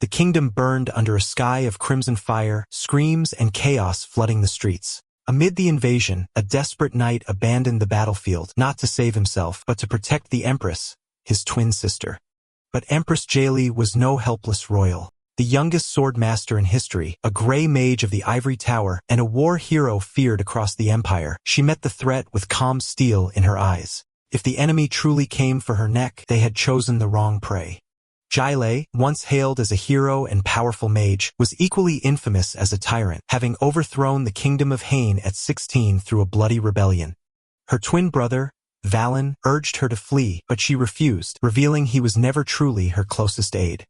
The kingdom burned under a sky of crimson fire, screams and chaos flooding the streets. Amid the invasion, a desperate knight abandoned the battlefield, not to save himself, but to protect the Empress, his twin sister. But Empress Yahello was no helpless royal. The youngest sword master in history, a gray mage of the Ivory Tower, and a war hero feared across the empire, she met the threat with calm steel in her eyes. If the enemy truly came for her neck, they had chosen the wrong prey. Yahello, once hailed as a hero and powerful mage, was equally infamous as a tyrant, having overthrown the kingdom of Hain at 16 through a bloody rebellion. Her twin brother, Valen, urged her to flee, but she refused, revealing he was never truly her closest aide.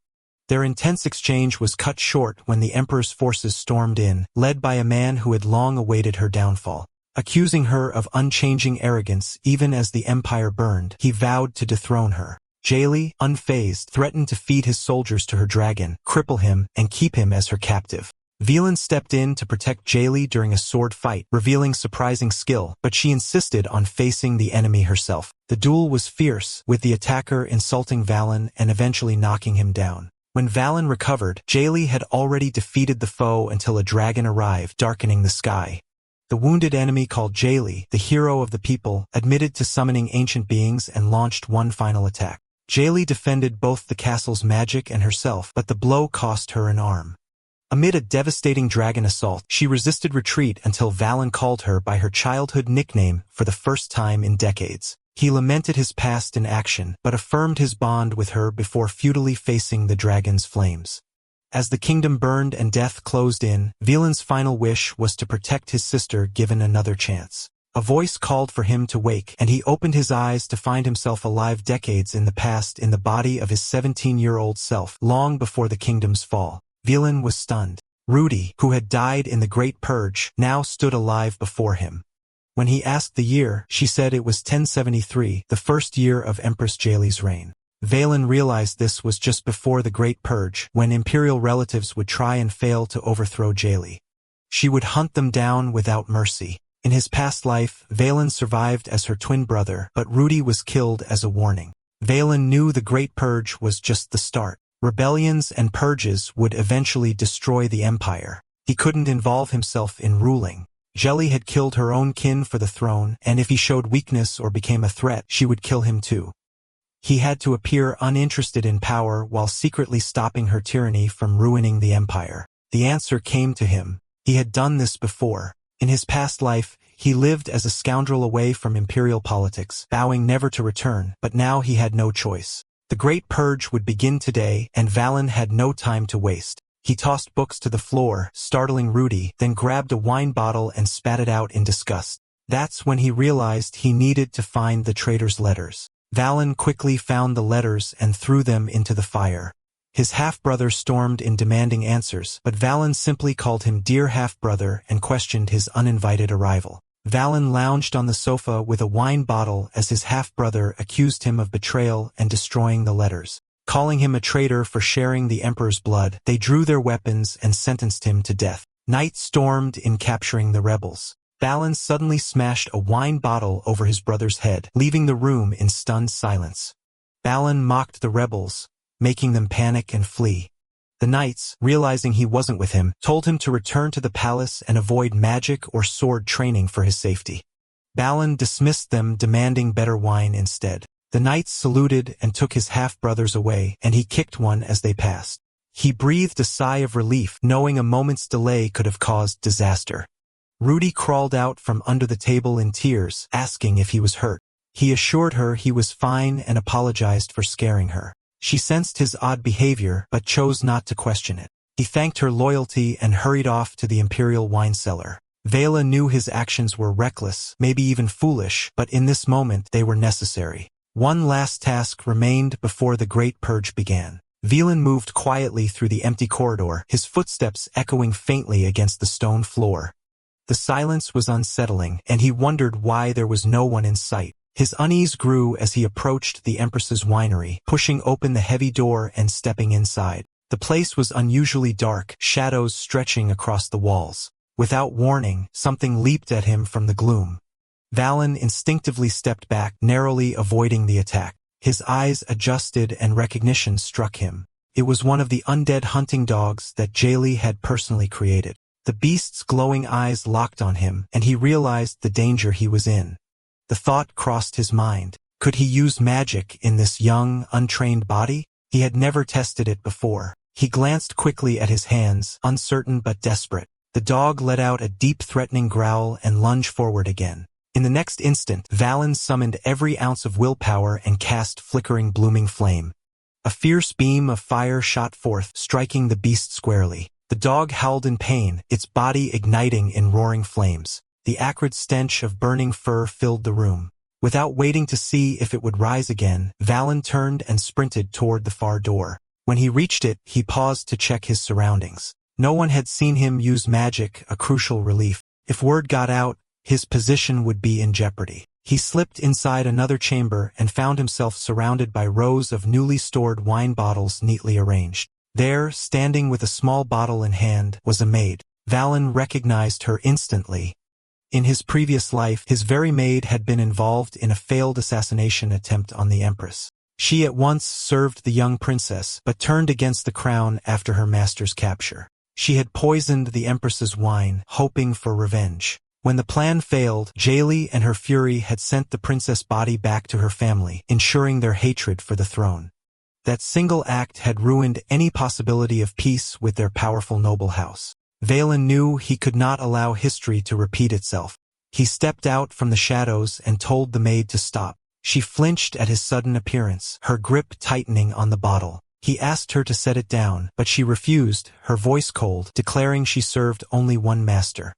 Their intense exchange was cut short when the emperor's forces stormed in, led by a man who had long awaited her downfall. Accusing her of unchanging arrogance even as the empire burned, he vowed to dethrone her. Yahello, unfazed, threatened to feed his soldiers to her dragon, cripple him, and keep him as her captive. Valen stepped in to protect Yahello during a sword fight, revealing surprising skill, but she insisted on facing the enemy herself. The duel was fierce, with the attacker insulting Valen and eventually knocking him down. When Valen recovered, Yahello had already defeated the foe until a dragon arrived, darkening the sky. The wounded enemy called Yahello, the hero of the people, admitted to summoning ancient beings and launched one final attack. Yahello defended both the castle's magic and herself, but the blow cost her an arm. Amid a devastating dragon assault, she resisted retreat until Valen called her by her childhood nickname for the first time in decades. He lamented his past in action, but affirmed his bond with her before futilely facing the dragon's flames. As the kingdom burned and death closed in, Valen's final wish was to protect his sister given another chance. A voice called for him to wake, and he opened his eyes to find himself alive decades in the past in the body of his 17-year-old self, long before the kingdom's fall. Valen was stunned. Rudy, who had died in the Great Purge, now stood alive before him. When he asked the year, she said it was 1073, the first year of Empress Yahello's reign. Valen realized this was just before the Great Purge, when imperial relatives would try and fail to overthrow Yahello. She would hunt them down without mercy. In his past life, Valen survived as her twin brother, but Rudy was killed as a warning. Valen knew the Great Purge was just the start. Rebellions and purges would eventually destroy the empire. He couldn't involve himself in ruling. Yahello had killed her own kin for the throne, and if he showed weakness or became a threat, she would kill him too. He had to appear uninterested in power while secretly stopping her tyranny from ruining the empire. The answer came to him. He had done this before. In his past life, he lived as a scoundrel away from imperial politics, vowing never to return, but now he had no choice. The Great Purge would begin today, and Valen had no time to waste. He tossed books to the floor, startling Rudy, then grabbed a wine bottle and spat it out in disgust. That's when he realized he needed to find the traitor's letters. Valen quickly found the letters and threw them into the fire. His half-brother stormed in demanding answers, but Valen simply called him dear half-brother and questioned his uninvited arrival. Valen lounged on the sofa with a wine bottle as his half-brother accused him of betrayal and destroying the letters. Calling him a traitor for sharing the emperor's blood, they drew their weapons and sentenced him to death. Night stormed in capturing the rebels. Valen suddenly smashed a wine bottle over his brother's head, leaving the room in stunned silence. Valen mocked the rebels, making them panic and flee. The knights, realizing he wasn't with him, told him to return to the palace and avoid magic or sword training for his safety. Valen dismissed them, demanding better wine instead. The knights saluted and took his half-brothers away, and he kicked one as they passed. He breathed a sigh of relief, knowing a moment's delay could have caused disaster. Rudy crawled out from under the table in tears, asking if he was hurt. He assured her he was fine and apologized for scaring her. She sensed his odd behavior, but chose not to question it. He thanked her loyalty and hurried off to the imperial wine cellar. Vela knew his actions were reckless, maybe even foolish, but in this moment they were necessary. One last task remained before the Great Purge began. Velen moved quietly through the empty corridor, his footsteps echoing faintly against the stone floor. The silence was unsettling, and he wondered why there was no one in sight. His unease grew as he approached the Empress's winery, pushing open the heavy door and stepping inside. The place was unusually dark, shadows stretching across the walls. Without warning, something leaped at him from the gloom. Valen instinctively stepped back, narrowly avoiding the attack. His eyes adjusted and recognition struck him. It was one of the undead hunting dogs that Yahello had personally created. The beast's glowing eyes locked on him, and he realized the danger he was in. The thought crossed his mind. Could he use magic in this young, untrained body? He had never tested it before. He glanced quickly at his hands, uncertain but desperate. The dog let out a deep threatening growl and lunged forward again. In the next instant, Valen summoned every ounce of willpower and cast flickering blooming flame. A fierce beam of fire shot forth, striking the beast squarely. The dog howled in pain, its body igniting in roaring flames. The acrid stench of burning fur filled the room. Without waiting to see if it would rise again, Valen turned and sprinted toward the far door. When he reached it, he paused to check his surroundings. No one had seen him use magic, a crucial relief. If word got out, his position would be in jeopardy. He slipped inside another chamber and found himself surrounded by rows of newly stored wine bottles neatly arranged. There, standing with a small bottle in hand, was a maid. Valen recognized her instantly. In his previous life, his very maid had been involved in a failed assassination attempt on the Empress. She at once served the young princess, but turned against the crown after her master's capture. She had poisoned the Empress's wine, hoping for revenge. When the plan failed, Yahello and her fury had sent the princess' body back to her family, ensuring their hatred for the throne. That single act had ruined any possibility of peace with their powerful noble house. Valen knew he could not allow history to repeat itself. He stepped out from the shadows and told the maid to stop. She flinched at his sudden appearance, her grip tightening on the bottle. He asked her to set it down, but she refused, her voice cold, declaring she served only one master.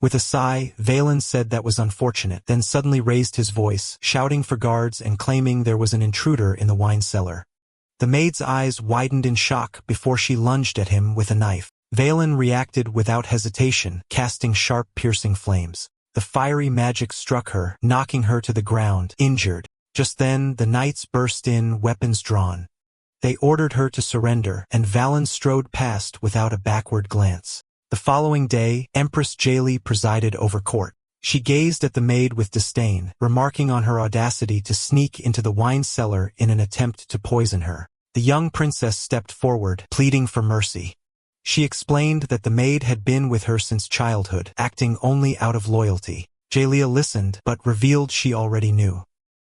With a sigh, Valen said that was unfortunate, then suddenly raised his voice, shouting for guards and claiming there was an intruder in the wine cellar. The maid's eyes widened in shock before she lunged at him with a knife. Valen reacted without hesitation, casting sharp, piercing flames. The fiery magic struck her, knocking her to the ground, injured. Just then, the knights burst in, weapons drawn. They ordered her to surrender, and Valen strode past without a backward glance. The following day, Empress Yahello presided over court. She gazed at the maid with disdain, remarking on her audacity to sneak into the wine cellar in an attempt to poison her. The young princess stepped forward, pleading for mercy. She explained that the maid had been with her since childhood, acting only out of loyalty. Yahello listened, but revealed she already knew.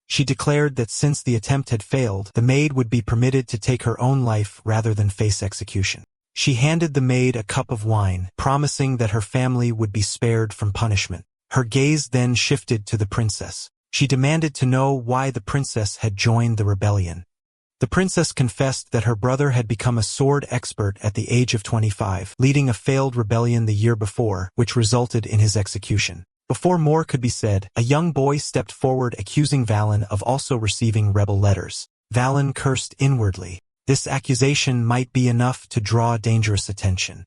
She declared that since the attempt had failed, the maid would be permitted to take her own life rather than face execution. She handed the maid a cup of wine, promising that her family would be spared from punishment. Her gaze then shifted to the princess. She demanded to know why the princess had joined the rebellion. The princess confessed that her brother had become a sword expert at the age of 25, leading a failed rebellion the year before, which resulted in his execution. Before more could be said, a young boy stepped forward accusing Valen of also receiving rebel letters. Valen cursed inwardly. This accusation might be enough to draw dangerous attention.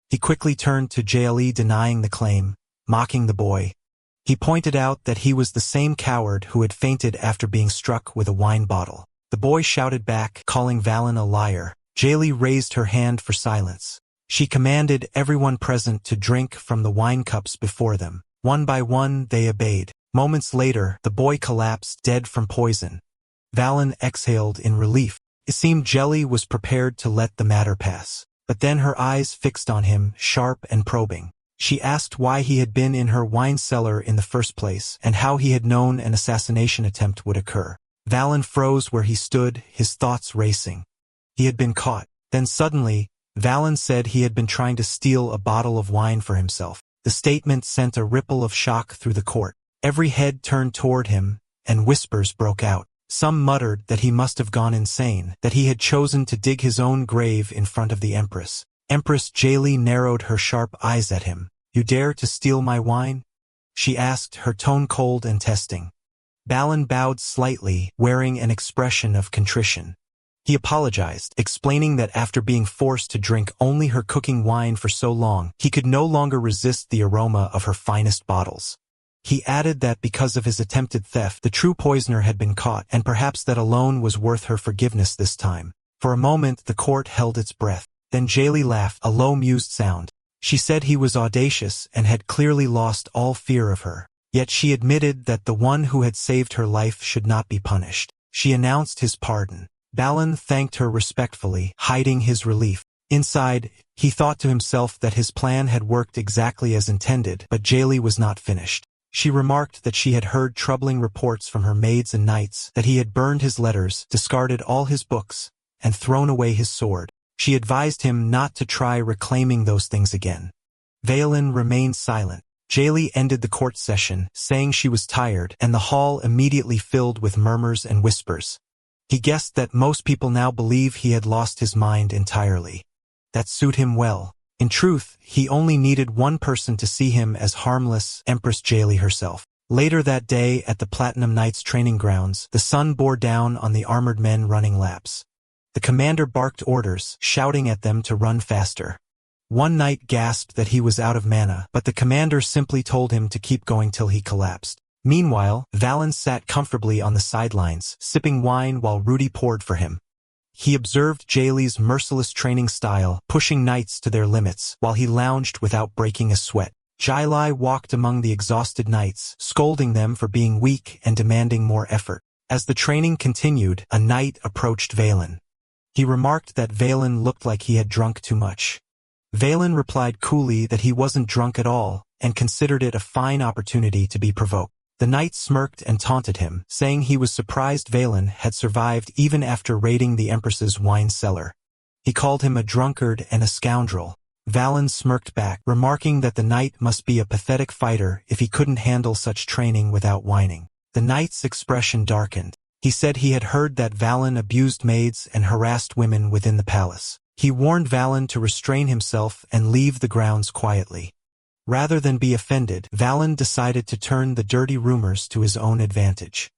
He quickly turned to Yahello denying the claim, mocking the boy. He pointed out that he was the same coward who had fainted after being struck with a wine bottle. The boy shouted back, calling Valen a liar. Yahello raised her hand for silence. She commanded everyone present to drink from the wine cups before them. One by one, they obeyed. Moments later, the boy collapsed, dead from poison. Valen exhaled in relief. It seemed Yahello was prepared to let the matter pass. But then her eyes fixed on him, sharp and probing. She asked why he had been in her wine cellar in the first place, and how he had known an assassination attempt would occur. Valen froze where he stood, his thoughts racing. He had been caught. Then suddenly, Valen said he had been trying to steal a bottle of wine for himself. The statement sent a ripple of shock through the court. Every head turned toward him, and whispers broke out. Some muttered that he must have gone insane, that he had chosen to dig his own grave in front of the Empress. Empress Yahello narrowed her sharp eyes at him. "You dare to steal my wine?" she asked, her tone cold and testing. Valen bowed slightly, wearing an expression of contrition. He apologized, explaining that after being forced to drink only her cooking wine for so long, he could no longer resist the aroma of her finest bottles. He added that because of his attempted theft, the true poisoner had been caught, and perhaps that alone was worth her forgiveness this time. For a moment, the court held its breath. Then Yahello laughed, a low, mused sound. She said he was audacious and had clearly lost all fear of her. Yet she admitted that the one who had saved her life should not be punished. She announced his pardon. Valen thanked her respectfully, hiding his relief. Inside, he thought to himself that his plan had worked exactly as intended, but Yahello was not finished. She remarked that she had heard troubling reports from her maids and knights, that he had burned his letters, discarded all his books, and thrown away his sword. She advised him not to try reclaiming those things again. Valen remained silent. Yahello ended the court session, saying she was tired, and the hall immediately filled with murmurs and whispers. He guessed that most people now believe he had lost his mind entirely. That suited him well. In truth, he only needed one person to see him as harmless, Empress Yahello herself. Later that day at the Platinum Knights training grounds, the sun bore down on the armored men running laps. The commander barked orders, shouting at them to run faster. One knight gasped that he was out of mana, but the commander simply told him to keep going till he collapsed. Meanwhile, Valen sat comfortably on the sidelines, sipping wine while Rudy poured for him. He observed Yahello's merciless training style, pushing knights to their limits, while he lounged without breaking a sweat. Yahello walked among the exhausted knights, scolding them for being weak and demanding more effort. As the training continued, a knight approached Valen. He remarked that Valen looked like he had drunk too much. Valen replied coolly that he wasn't drunk at all, and considered it a fine opportunity to be provoked. The knight smirked and taunted him, saying he was surprised Valen had survived even after raiding the Empress's wine cellar. He called him a drunkard and a scoundrel. Valen smirked back, remarking that the knight must be a pathetic fighter if he couldn't handle such training without whining. The knight's expression darkened. He said he had heard that Valen abused maids and harassed women within the palace. He warned Valen to restrain himself and leave the grounds quietly. Rather than be offended, Valen decided to turn the dirty rumors to his own advantage.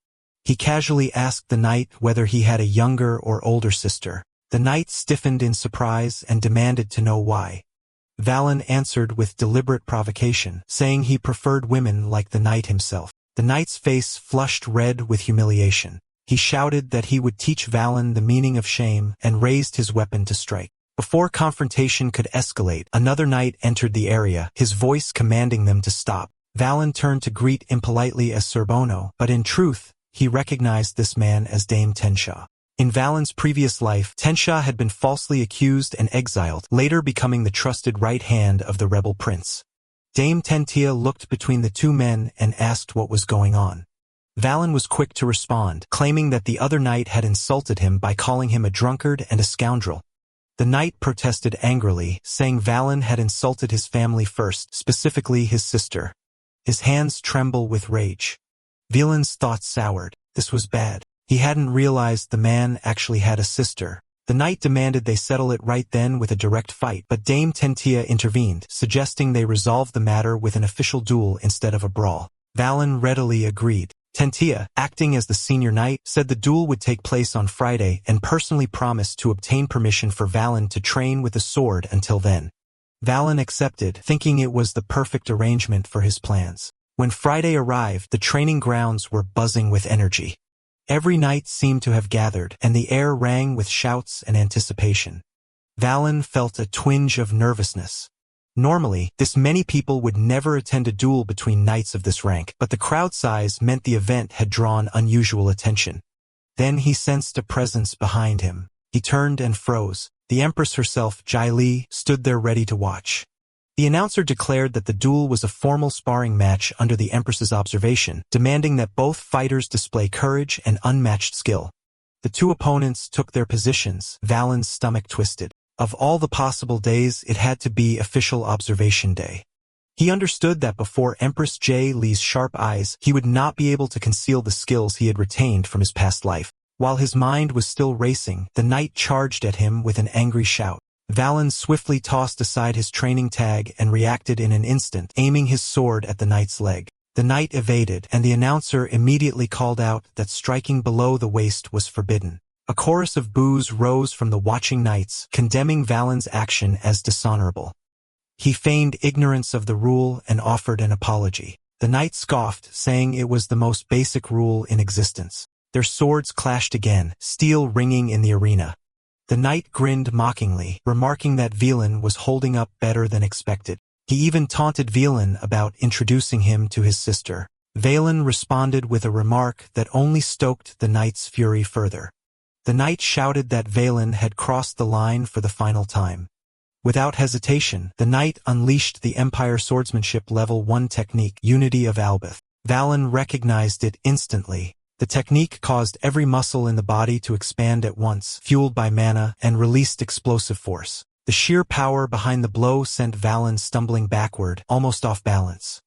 He casually asked the knight whether he had a younger or older sister. The knight stiffened in surprise and demanded to know why. Valen answered with deliberate provocation, saying he preferred women like the knight himself. The knight's face flushed red with humiliation. He shouted that he would teach Valen the meaning of shame and raised his weapon to strike. Before confrontation could escalate, another knight entered the area, his voice commanding them to stop. Valen turned to greet impolitely as Sir Bono, but in truth, he recognized this man as Dame Tensha. In Valen's previous life, Tensha had been falsely accused and exiled, later becoming the trusted right hand of the rebel prince. Dame Tentia looked between the two men and asked what was going on. Valen was quick to respond, claiming that the other knight had insulted him by calling him a drunkard and a scoundrel. The knight protested angrily, saying Valen had insulted his family first, specifically his sister. His hands trembled with rage. Valen's thoughts soured. This was bad. He hadn't realized the man actually had a sister. The knight demanded they settle it right then with a direct fight, but Dame Tentia intervened, suggesting they resolve the matter with an official duel instead of a brawl. Valen readily agreed. Tentia, acting as the senior knight, said the duel would take place on Friday and personally promised to obtain permission for Valen to train with a sword until then. Valen accepted, thinking it was the perfect arrangement for his plans. When Friday arrived, the training grounds were buzzing with energy. Every knight seemed to have gathered, and the air rang with shouts and anticipation. Valen felt a twinge of nervousness. Normally, this many people would never attend a duel between knights of this rank, but the crowd size meant the event had drawn unusual attention. Then he sensed a presence behind him. He turned and froze. The Empress herself, Yahello, stood there ready to watch. The announcer declared that the duel was a formal sparring match under the Empress's observation, demanding that both fighters display courage and unmatched skill. The two opponents took their positions. Valen's stomach twisted. Of all the possible days, it had to be official observation day. He understood that before Empress Yahello's sharp eyes, he would not be able to conceal the skills he had retained from his past life. While his mind was still racing, the knight charged at him with an angry shout. Valen swiftly tossed aside his training tag and reacted in an instant, aiming his sword at the knight's leg. The knight evaded, and the announcer immediately called out that striking below the waist was forbidden. A chorus of boos rose from the watching knights, condemning Valen's action as dishonorable. He feigned ignorance of the rule and offered an apology. The knight scoffed, saying it was the most basic rule in existence. Their swords clashed again, steel ringing in the arena. The knight grinned mockingly, remarking that Valen was holding up better than expected. He even taunted Valen about introducing him to his sister. Valen responded with a remark that only stoked the knight's fury further. The knight shouted that Valen had crossed the line for the final time. Without hesitation, the knight unleashed the Empire Swordsmanship Level 1 technique, Unity of Albeth. Valen recognized it instantly. The technique caused every muscle in the body to expand at once, fueled by mana, and released explosive force. The sheer power behind the blow sent Valen stumbling backward, almost off balance.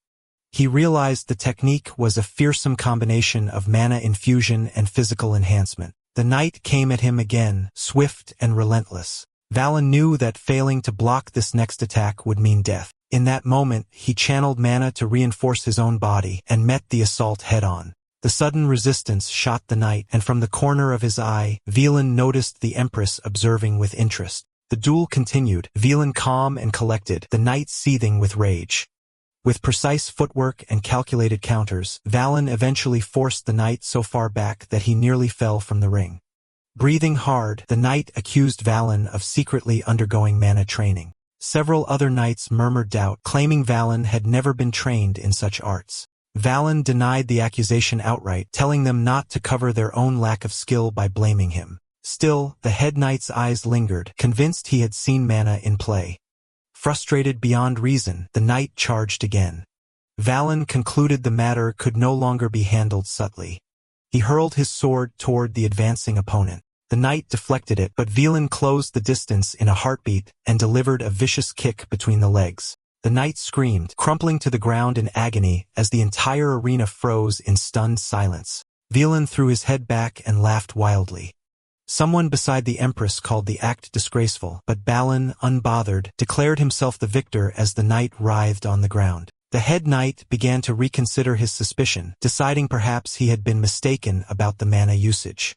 He realized the technique was a fearsome combination of mana infusion and physical enhancement. The knight came at him again, swift and relentless. Valen knew that failing to block this next attack would mean death. In that moment, he channeled mana to reinforce his own body and met the assault head-on. The sudden resistance shot the knight, and from the corner of his eye, Valen noticed the Empress observing with interest. The duel continued, Valen calm and collected, the knight seething with rage. With precise footwork and calculated counters, Valen eventually forced the knight so far back that he nearly fell from the ring. Breathing hard, the knight accused Valen of secretly undergoing mana training. Several other knights murmured doubt, claiming Valen had never been trained in such arts. Valen denied the accusation outright, telling them not to cover their own lack of skill by blaming him. Still, the head knight's eyes lingered, convinced he had seen mana in play. Frustrated beyond reason, the knight charged again. Valen concluded the matter could no longer be handled subtly. He hurled his sword toward the advancing opponent. The knight deflected it, but Valen closed the distance in a heartbeat and delivered a vicious kick between the legs. The knight screamed, crumpling to the ground in agony as the entire arena froze in stunned silence. Valen threw his head back and laughed wildly. Someone beside the Empress called the act disgraceful, but Valen, unbothered, declared himself the victor as the knight writhed on the ground. The head knight began to reconsider his suspicion, deciding perhaps he had been mistaken about the mana usage.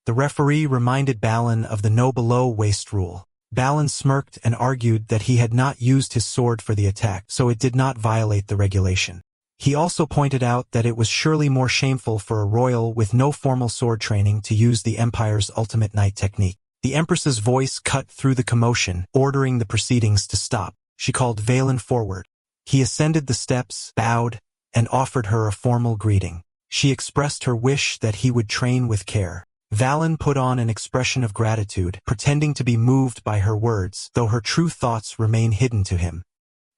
The referee reminded Valen of the no below waist rule. Valen smirked and argued that he had not used his sword for the attack, so it did not violate the regulation. He also pointed out that it was surely more shameful for a royal with no formal sword training to use the Empire's ultimate knight technique. The Empress's voice cut through the commotion, ordering the proceedings to stop. She called Valen forward. He ascended the steps, bowed, and offered her a formal greeting. She expressed her wish that he would train with care. Valen put on an expression of gratitude, pretending to be moved by her words, though her true thoughts remained hidden to him.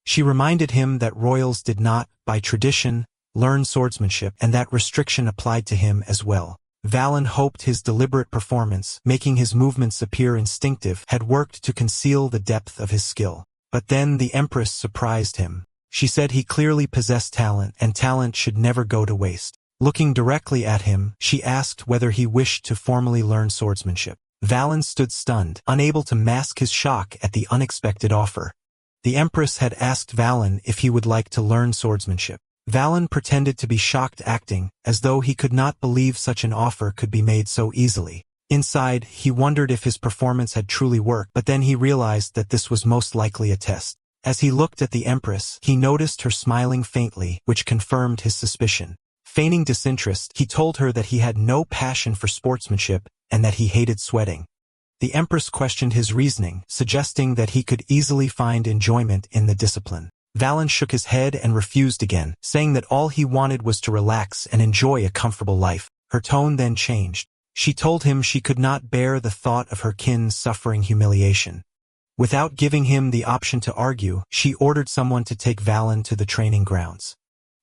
She reminded him that royals did not, by tradition, learn swordsmanship, and that restriction applied to him as well. Valen hoped his deliberate performance, making his movements appear instinctive, had worked to conceal the depth of his skill. But then the Empress surprised him. She said he clearly possessed talent, and talent should never go to waste. Looking directly at him, she asked whether he wished to formally learn swordsmanship. Valen stood stunned, unable to mask his shock at the unexpected offer. The Empress had asked Valen if he would like to learn swordsmanship. Valen pretended to be shocked, acting as though he could not believe such an offer could be made so easily. Inside, he wondered if his performance had truly worked, but then he realized that this was most likely a test. As he looked at the Empress, he noticed her smiling faintly, which confirmed his suspicion. Feigning disinterest, he told her that he had no passion for sportsmanship and that he hated sweating. The Empress questioned his reasoning, suggesting that he could easily find enjoyment in the discipline. Valen shook his head and refused again, saying that all he wanted was to relax and enjoy a comfortable life. Her tone then changed. She told him she could not bear the thought of her kin suffering humiliation. Without giving him the option to argue, she ordered someone to take Valen to the training grounds.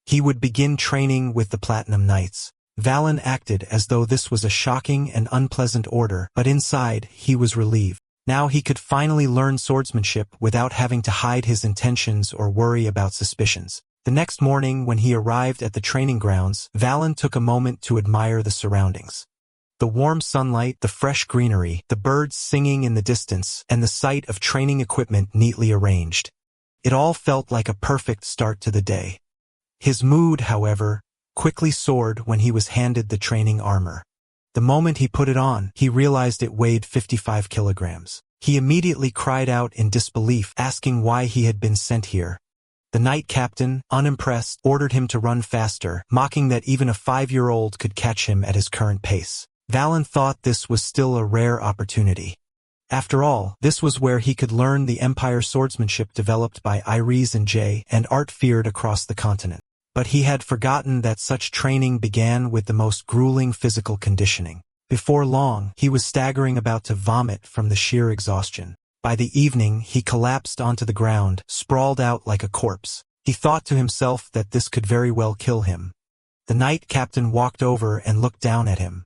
He would begin training with the Platinum Knights. Valen acted as though this was a shocking and unpleasant order, but inside, he was relieved. Now he could finally learn swordsmanship without having to hide his intentions or worry about suspicions. The next morning, when he arrived at the training grounds, Valen took a moment to admire the surroundings. The warm sunlight, the fresh greenery, the birds singing in the distance, and the sight of training equipment neatly arranged. It all felt like a perfect start to the day. His mood, however, quickly soared when he was handed the training armor. The moment he put it on, he realized it weighed 55 kilograms. He immediately cried out in disbelief, asking why he had been sent here. The knight captain, unimpressed, ordered him to run faster, mocking that even a 5-year-old could catch him at his current pace. Valen thought this was still a rare opportunity. After all, this was where he could learn the Empire swordsmanship developed by Iris and Jay, and art feared across the continent. But he had forgotten that such training began with the most grueling physical conditioning. Before long, he was staggering about to vomit from the sheer exhaustion. By the evening, he collapsed onto the ground, sprawled out like a corpse. He thought to himself that this could very well kill him. The knight captain walked over and looked down at him.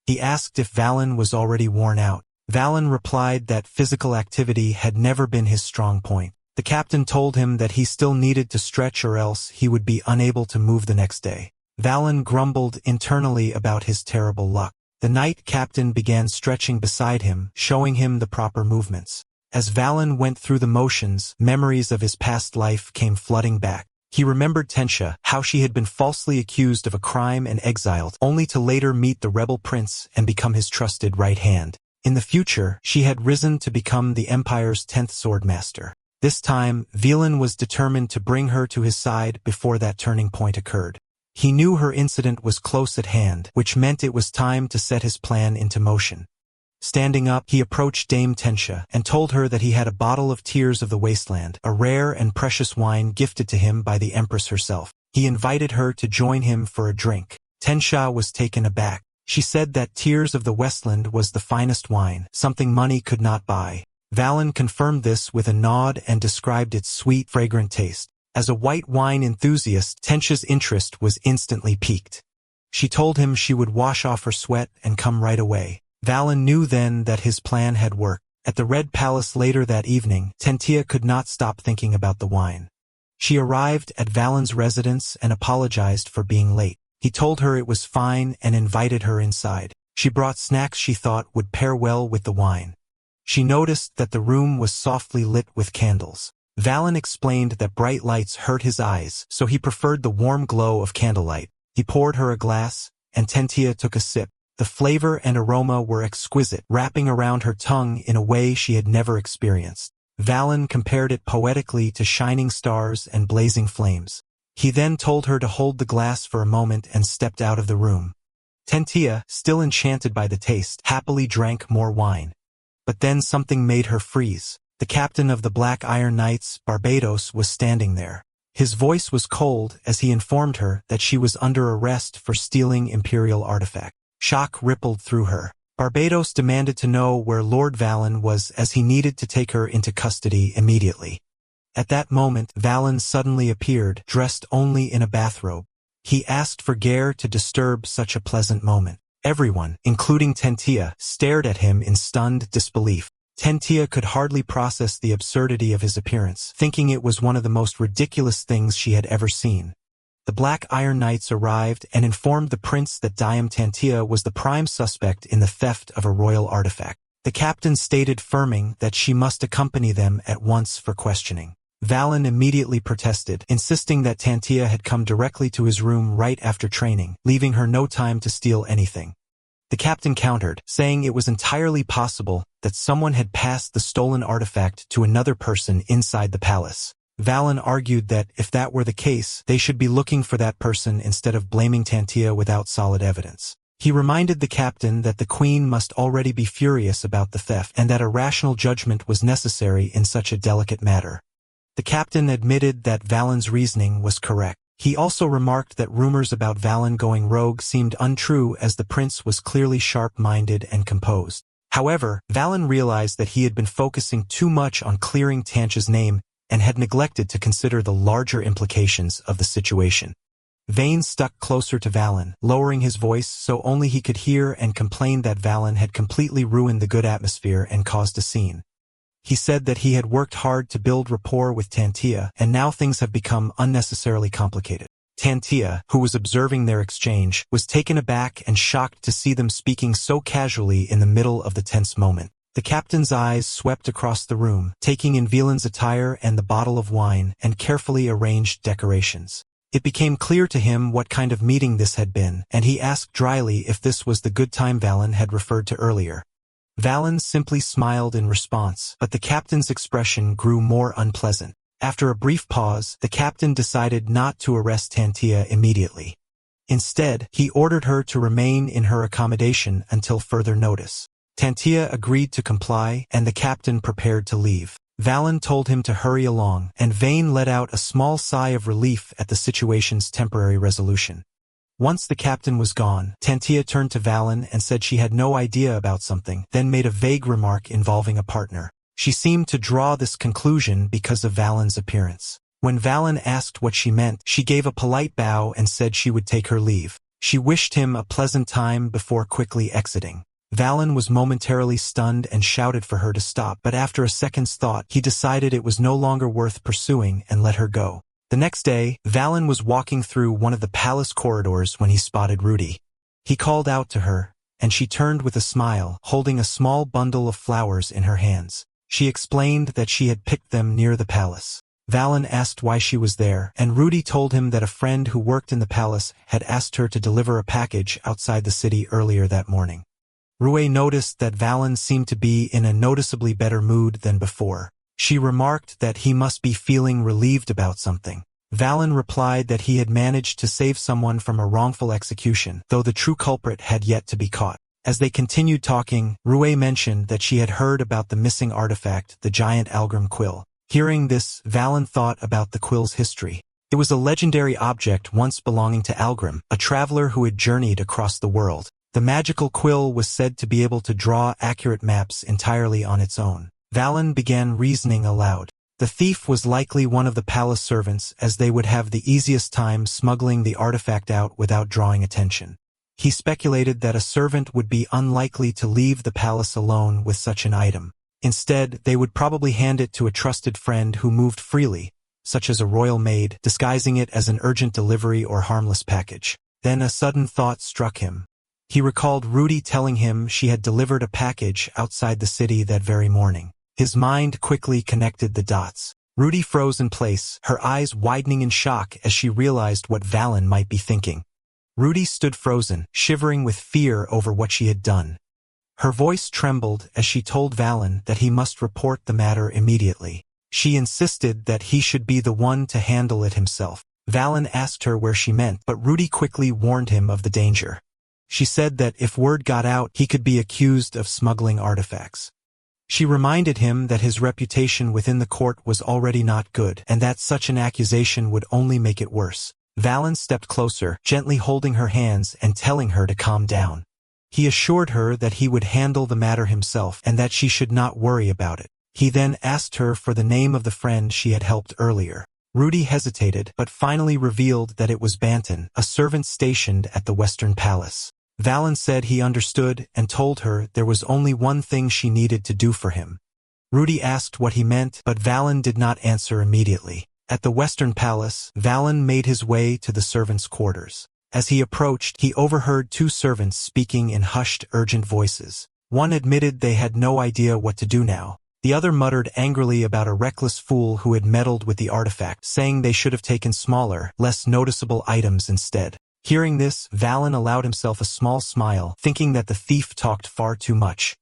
He asked if Valen was already worn out. Valen replied that physical activity had never been his strong point. The captain told him that he still needed to stretch or else he would be unable to move the next day. Valen grumbled internally about his terrible luck. The knight captain began stretching beside him, showing him the proper movements. As Valen went through the motions, memories of his past life came flooding back. He remembered Tensha, how she had been falsely accused of a crime and exiled, only to later meet the rebel prince and become his trusted right hand. In the future, she had risen to become the Empire's 10th swordmaster. This time, Valen was determined to bring her to his side before that turning point occurred. He knew her incident was close at hand, which meant it was time to set his plan into motion. Standing up, he approached Dame Tensha and told her that he had a bottle of Tears of the Wasteland, a rare and precious wine gifted to him by the Empress herself. He invited her to join him for a drink. Tensha was taken aback. She said that Tears of the Westland was the finest wine, something money could not buy. Valen confirmed this with a nod and described its sweet, fragrant taste. As a white wine enthusiast, Tensha's interest was instantly piqued. She told him she would wash off her sweat and come right away. Valen knew then that his plan had worked. At the Red Palace later that evening, Tentia could not stop thinking about the wine. She arrived at Valen's residence and apologized for being late. He told her it was fine and invited her inside. She brought snacks she thought would pair well with the wine. She noticed that the room was softly lit with candles. Valen explained that bright lights hurt his eyes, so he preferred the warm glow of candlelight. He poured her a glass, and Tentia took a sip. The flavor and aroma were exquisite, wrapping around her tongue in a way she had never experienced. Valen compared it poetically to shining stars and blazing flames. He then told her to hold the glass for a moment and stepped out of the room. Tentia, still enchanted by the taste, happily drank more wine. But then something made her freeze. The captain of the Black Iron Knights, Barbados, was standing there. His voice was cold as he informed her that she was under arrest for stealing imperial artifact. Shock rippled through her. Barbados demanded to know where Lord Valen was as he needed to take her into custody immediately. At that moment, Valen suddenly appeared, dressed only in a bathrobe. He asked for Gare to disturb such a pleasant moment. Everyone, including Tentia, stared at him in stunned disbelief. Tentia could hardly process the absurdity of his appearance, thinking it was one of the most ridiculous things she had ever seen. The Black Iron Knights arrived and informed the prince that Diam Tentia was the prime suspect in the theft of a royal artifact. The captain stated firming that she must accompany them at once for questioning. Valen immediately protested, insisting that Tentia had come directly to his room right after training, leaving her no time to steal anything. The captain countered, saying it was entirely possible that someone had passed the stolen artifact to another person inside the palace. Valen argued that, if that were the case, they should be looking for that person instead of blaming Tentia without solid evidence. He reminded the captain that the queen must already be furious about the theft and that a rational judgment was necessary in such a delicate matter. The captain admitted that Valen's reasoning was correct. He also remarked that rumors about Valen going rogue seemed untrue as the prince was clearly sharp-minded and composed. However, Valen realized that he had been focusing too much on clearing Tancha's name and had neglected to consider the larger implications of the situation. Vane stuck closer to Valen, lowering his voice so only he could hear, and complained that Valen had completely ruined the good atmosphere and caused a scene. He said that he had worked hard to build rapport with Tentia, and now things have become unnecessarily complicated. Tentia, who was observing their exchange, was taken aback and shocked to see them speaking so casually in the middle of the tense moment. The captain's eyes swept across the room, taking in Valen's attire and the bottle of wine and carefully arranged decorations. It became clear to him what kind of meeting this had been, and he asked dryly if this was the good time Valen had referred to earlier. Valen simply smiled in response, but the captain's expression grew more unpleasant. After a brief pause, the captain decided not to arrest Tentia immediately. Instead, he ordered her to remain in her accommodation until further notice. Tentia agreed to comply, and the captain prepared to leave. Valen told him to hurry along, and Vane let out a small sigh of relief at the situation's temporary resolution. Once the captain was gone, Tantia turned to Valen and said she had no idea about something, then made a vague remark involving a partner. She seemed to draw this conclusion because of Valen's appearance. When Valen asked what she meant, she gave a polite bow and said she would take her leave. She wished him a pleasant time before quickly exiting. Valen was momentarily stunned and shouted for her to stop, but after a second's thought, he decided it was no longer worth pursuing and let her go. The next day, Valen was walking through one of the palace corridors when he spotted Rudy. He called out to her, and she turned with a smile, holding a small bundle of flowers in her hands. She explained that she had picked them near the palace. Valen asked why she was there, and Rudy told him that a friend who worked in the palace had asked her to deliver a package outside the city earlier that morning. Rue noticed that Valen seemed to be in a noticeably better mood than before. She remarked that he must be feeling relieved about something. Valen replied that he had managed to save someone from a wrongful execution, though the true culprit had yet to be caught. As they continued talking, Rue mentioned that she had heard about the missing artifact, the giant Algrim quill. Hearing this, Valen thought about the quill's history. It was a legendary object once belonging to Algrim, a traveler who had journeyed across the world. The magical quill was said to be able to draw accurate maps entirely on its own. Valen began reasoning aloud. The thief was likely one of the palace servants, as they would have the easiest time smuggling the artifact out without drawing attention. He speculated that a servant would be unlikely to leave the palace alone with such an item. Instead, they would probably hand it to a trusted friend who moved freely, such as a royal maid, disguising it as an urgent delivery or harmless package. Then a sudden thought struck him. He recalled Rudy telling him she had delivered a package outside the city that very morning. His mind quickly connected the dots. Rudy froze in place, her eyes widening in shock as she realized what Valen might be thinking. Rudy stood frozen, shivering with fear over what she had done. Her voice trembled as she told Valen that he must report the matter immediately. She insisted that he should be the one to handle it himself. Valen asked her where she meant, but Rudy quickly warned him of the danger. She said that if word got out, he could be accused of smuggling artifacts. She reminded him that his reputation within the court was already not good, and that such an accusation would only make it worse. Valen stepped closer, gently holding her hands and telling her to calm down. He assured her that he would handle the matter himself and that she should not worry about it. He then asked her for the name of the friend she had helped earlier. Rudy hesitated, but finally revealed that it was Banton, a servant stationed at the Western Palace. Valen said he understood and told her there was only one thing she needed to do for him. Rudy asked what he meant, but Valen did not answer immediately. At the Western Palace, Valen made his way to the servants' quarters. As he approached, he overheard two servants speaking in hushed, urgent voices. One admitted they had no idea what to do now. The other muttered angrily about a reckless fool who had meddled with the artifact, saying they should have taken smaller, less noticeable items instead. Hearing this, Valen allowed himself a small smile, thinking that the thief talked far too much.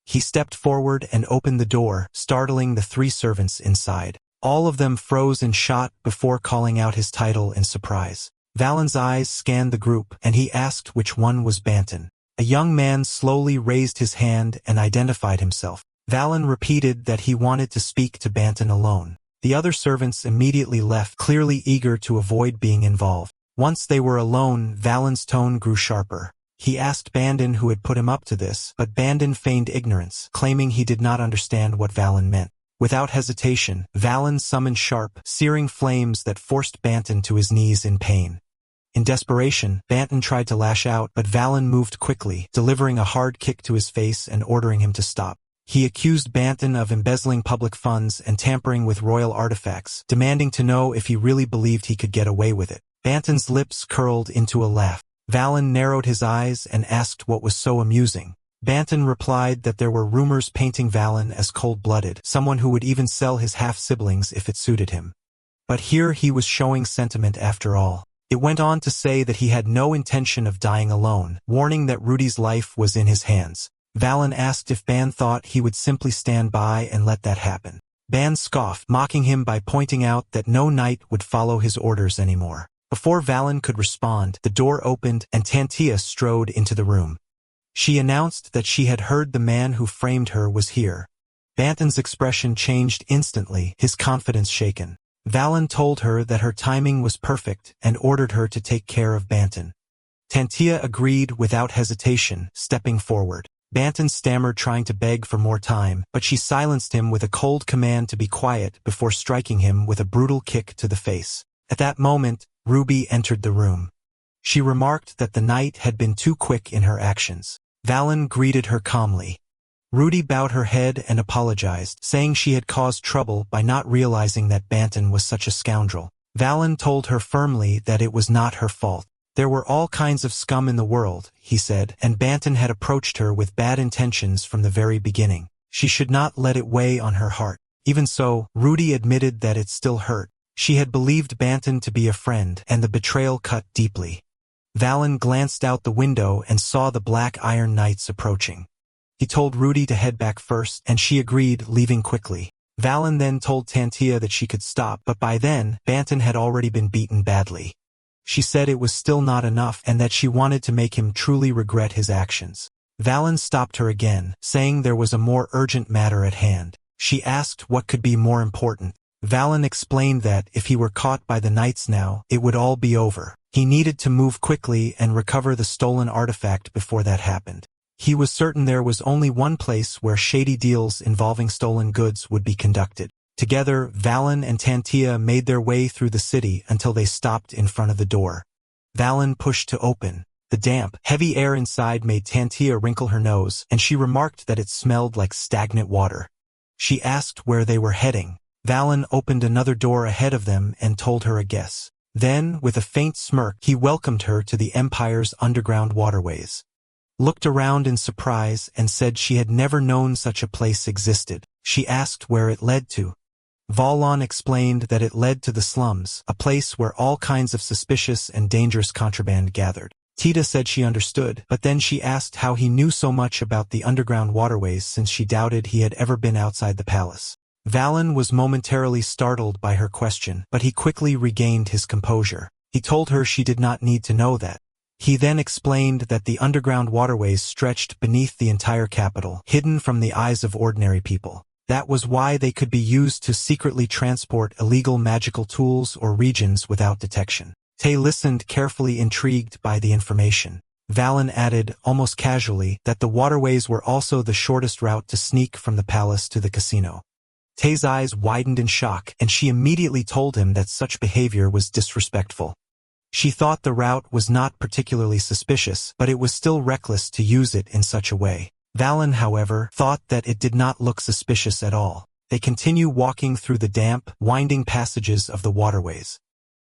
He stepped forward and opened the door, startling the three servants inside. All of them froze in shock before calling out his title in surprise. Valen's eyes scanned the group, and he asked which one was Banton. A young man slowly raised his hand and identified himself. Valen repeated that he wanted to speak to Banton alone. The other servants immediately left, clearly eager to avoid being involved. Once they were alone, Valen's tone grew sharper. He asked Bandon who had put him up to this, but Bandon feigned ignorance, claiming he did not understand what Valen meant. Without hesitation, Valen summoned sharp, searing flames that forced Banton to his knees in pain. In desperation, Banton tried to lash out, but Valen moved quickly, delivering a hard kick to his face and ordering him to stop. He accused Banton of embezzling public funds and tampering with royal artifacts, demanding to know if he really believed he could get away with it. Banton's lips curled into a laugh. Valen narrowed his eyes and asked what was so amusing. Banton replied that there were rumors painting Valen as cold-blooded, someone who would even sell his half-siblings if it suited him. But here he was showing sentiment after all. It went on to say that he had no intention of dying alone, warning that Rudy's life was in his hands. Valen asked if Ban thought he would simply stand by and let that happen. Ban scoffed, mocking him by pointing out that no knight would follow his orders anymore. Before Valen could respond, the door opened and Tantia strode into the room. She announced that she had heard the man who framed her was here. Banton's expression changed instantly, his confidence shaken. Valen told her that her timing was perfect and ordered her to take care of Banton. Tantia agreed without hesitation, stepping forward. Banton stammered, trying to beg for more time, but she silenced him with a cold command to be quiet before striking him with a brutal kick to the face. At that moment, Ruby entered the room. She remarked that the knight had been too quick in her actions. Valen greeted her calmly. Ruby bowed her head and apologized, saying she had caused trouble by not realizing that Banton was such a scoundrel. Valen told her firmly that it was not her fault. There were all kinds of scum in the world, he said, and Banton had approached her with bad intentions from the very beginning. She should not let it weigh on her heart. Even so, Ruby admitted that it still hurt. She had believed Banton to be a friend, and the betrayal cut deeply. Valen glanced out the window and saw the Black Iron Knights approaching. He told Ruby to head back first, and she agreed, leaving quickly. Valen then told Tantia that she could stop, but by then, Banton had already been beaten badly. She said it was still not enough and that she wanted to make him truly regret his actions. Valen stopped her again, saying there was a more urgent matter at hand. She asked what could be more important. Valen explained that if he were caught by the knights now, it would all be over. He needed to move quickly and recover the stolen artifact before that happened. He was certain there was only one place where shady deals involving stolen goods would be conducted. Together, Valen and Tantia made their way through the city until they stopped in front of the door. Valen pushed to open. The damp, heavy air inside made Tantia wrinkle her nose, and she remarked that it smelled like stagnant water. She asked where they were heading. Valen opened another door ahead of them and told her a guess. Then, with a faint smirk, he welcomed her to the Empire's underground waterways. Looked around in surprise and said she had never known such a place existed. She asked where it led to. Valon explained that it led to the slums, a place where all kinds of suspicious and dangerous contraband gathered. Tita said she understood, but then she asked how he knew so much about the underground waterways since she doubted he had ever been outside the palace. Valen was momentarily startled by her question, but he quickly regained his composure. He told her she did not need to know that. He then explained that the underground waterways stretched beneath the entire capital, hidden from the eyes of ordinary people. That was why they could be used to secretly transport illegal magical tools or regions without detection. Tay listened carefully, intrigued by the information. Valen added, almost casually, that the waterways were also the shortest route to sneak from the palace to the casino. Tay's eyes widened in shock, and she immediately told him that such behavior was disrespectful. She thought the route was not particularly suspicious, but it was still reckless to use it in such a way. Valen, however, thought that it did not look suspicious at all. They continue walking through the damp, winding passages of the waterways.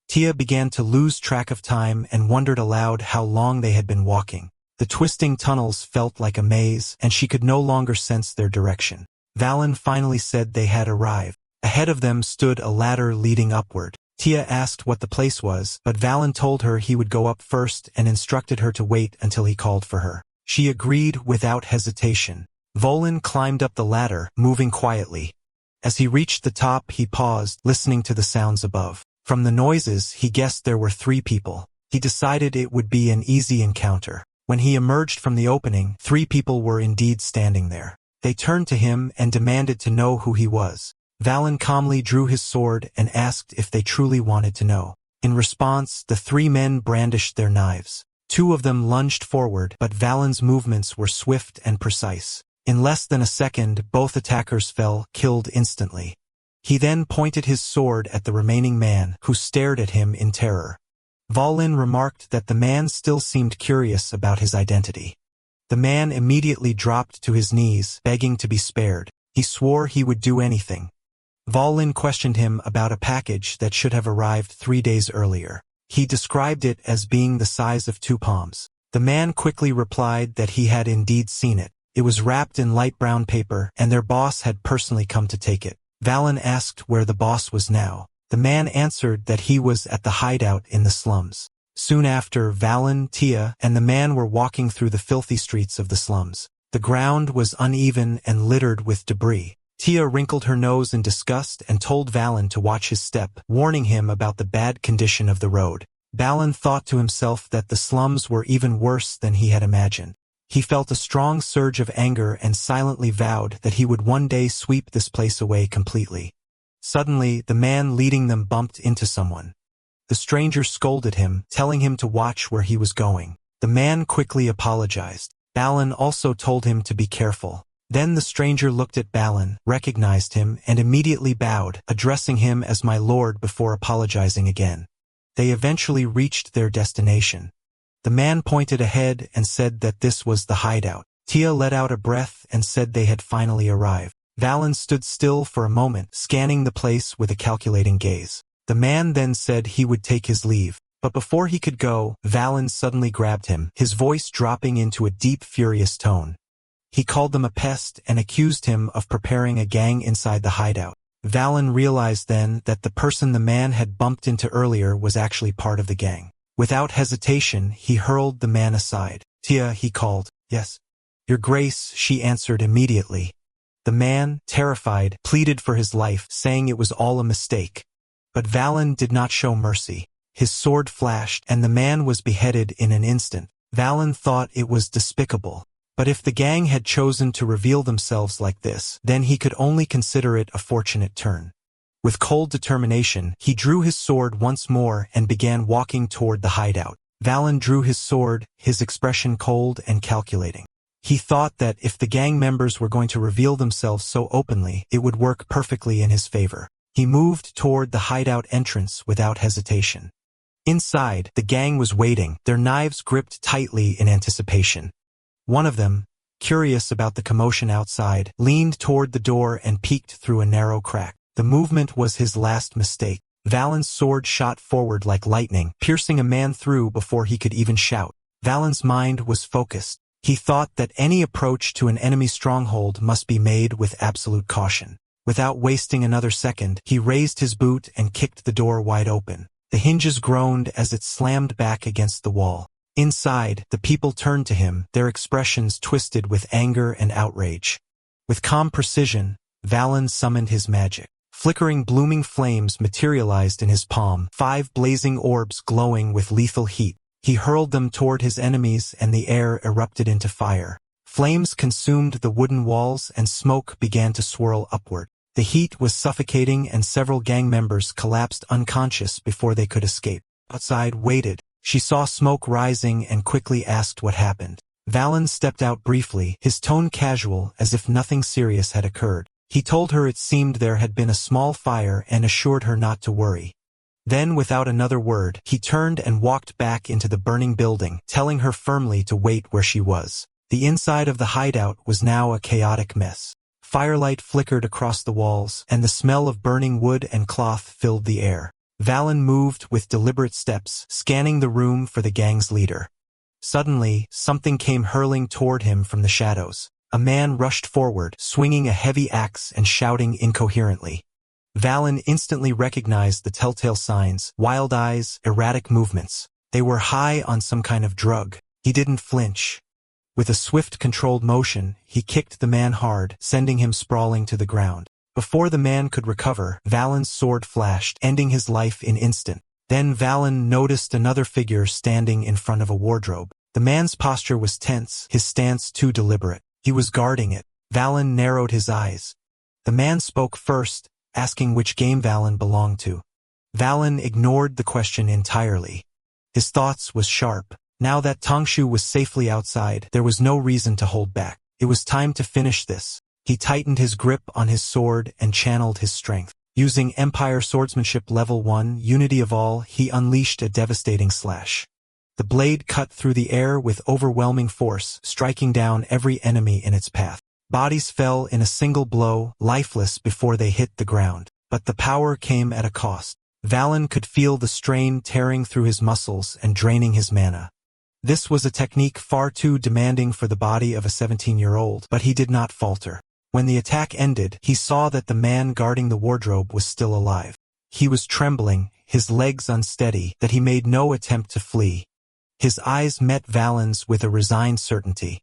Tia began to lose track of time and wondered aloud how long they had been walking. The twisting tunnels felt like a maze, and she could no longer sense their direction. Valen finally said they had arrived. Ahead of them stood a ladder leading upward. Tia asked what the place was, but Valen told her he would go up first and instructed her to wait until he called for her. She agreed without hesitation. Volin climbed up the ladder, moving quietly. As he reached the top, he paused, listening to the sounds above. From the noises, he guessed there were 3 people. He decided it would be an easy encounter. When he emerged from the opening, 3 people were indeed standing there. They turned to him and demanded to know who he was. Valen calmly drew his sword and asked if they truly wanted to know. In response, the 3 men brandished their knives. 2 of them lunged forward, but Valen's movements were swift and precise. In less than a second, both attackers fell, killed instantly. He then pointed his sword at the remaining man, who stared at him in terror. Valen remarked that the man still seemed curious about his identity. The man immediately dropped to his knees, begging to be spared. He swore he would do anything. Valen questioned him about a package that should have arrived 3 days earlier. He described it as being the size of 2 palms. The man quickly replied that he had indeed seen it. It was wrapped in light brown paper, and their boss had personally come to take it. Valen asked where the boss was now. The man answered that he was at the hideout in the slums. Soon after, Valen, Tia, and the man were walking through the filthy streets of the slums. The ground was uneven and littered with debris. Tia wrinkled her nose in disgust and told Valen to watch his step, warning him about the bad condition of the road. Valen thought to himself that the slums were even worse than he had imagined. He felt a strong surge of anger and silently vowed that he would one day sweep this place away completely. Suddenly, the man leading them bumped into someone. The stranger scolded him, telling him to watch where he was going. The man quickly apologized. Balin also told him to be careful. Then the stranger looked at Balin, recognized him, and immediately bowed, addressing him as my lord before apologizing again. They eventually reached their destination. The man pointed ahead and said that this was the hideout. Tia let out a breath and said they had finally arrived. Balin stood still for a moment, scanning the place with a calculating gaze. The man then said he would take his leave. But before he could go, Balin suddenly grabbed him, his voice dropping into a deep, furious tone. He called them a pest and accused him of preparing a gang inside the hideout. Balin realized then that the person the man had bumped into earlier was actually part of the gang. Without hesitation, he hurled the man aside. Tia, he called. Yes. Your Grace, she answered immediately. The man, terrified, pleaded for his life, saying it was all a mistake. But Balin did not show mercy. His sword flashed, and the man was beheaded in an instant. Balin thought it was despicable. But if the gang had chosen to reveal themselves like this, then he could only consider it a fortunate turn. With cold determination, he drew his sword once more and began walking toward the hideout. Balin drew his sword, his expression cold and calculating. He thought that if the gang members were going to reveal themselves so openly, it would work perfectly in his favor. He moved toward the hideout entrance without hesitation. Inside, the gang was waiting, their knives gripped tightly in anticipation. One of them, curious about the commotion outside, leaned toward the door and peeked through a narrow crack. The movement was his last mistake. Balin's sword shot forward like lightning, piercing a man through before he could even shout. Balin's mind was focused. He thought that any approach to an enemy stronghold must be made with absolute caution. Without wasting another second, he raised his boot and kicked the door wide open. The hinges groaned as it slammed back against the wall. Inside, the people turned to him, their expressions twisted with anger and outrage. With calm precision, Balin summoned his magic. Flickering blooming flames materialized in his palm, 5 blazing orbs glowing with lethal heat. He hurled them toward his enemies and the air erupted into fire. Flames consumed the wooden walls and smoke began to swirl upward. The heat was suffocating and several gang members collapsed unconscious before they could escape. Outside waited. She saw smoke rising and quickly asked what happened. Balin stepped out briefly, his tone casual as if nothing serious had occurred. He told her it seemed there had been a small fire and assured her not to worry. Then, without another word, he turned and walked back into the burning building, telling her firmly to wait where she was. The inside of the hideout was now a chaotic mess. Firelight flickered across the walls, and the smell of burning wood and cloth filled the air. Balin moved with deliberate steps, scanning the room for the gang's leader. Suddenly, something came hurling toward him from the shadows. A man rushed forward, swinging a heavy axe and shouting incoherently. Balin instantly recognized the telltale signs: wild eyes, erratic movements. They were high on some kind of drug. He didn't flinch. With a swift, controlled motion, he kicked the man hard, sending him sprawling to the ground. Before the man could recover, Balin's sword flashed, ending his life in instant. Then Balin noticed another figure standing in front of a wardrobe. The man's posture was tense, his stance too deliberate. He was guarding it. Balin narrowed his eyes. The man spoke first, asking which game Balin belonged to. Balin ignored the question entirely. His thoughts was sharp. Now that Tangshu was safely outside, there was no reason to hold back. It was time to finish this. He tightened his grip on his sword and channeled his strength. Using Empire Swordsmanship Level 1, Unity of All, he unleashed a devastating slash. The blade cut through the air with overwhelming force, striking down every enemy in its path. Bodies fell in a single blow, lifeless before they hit the ground. But the power came at a cost. Balin could feel the strain tearing through his muscles and draining his mana. This was a technique far too demanding for the body of a 17-year-old, but he did not falter. When the attack ended, he saw that the man guarding the wardrobe was still alive. He was trembling, his legs unsteady, that he made no attempt to flee. His eyes met Balin's with a resigned certainty.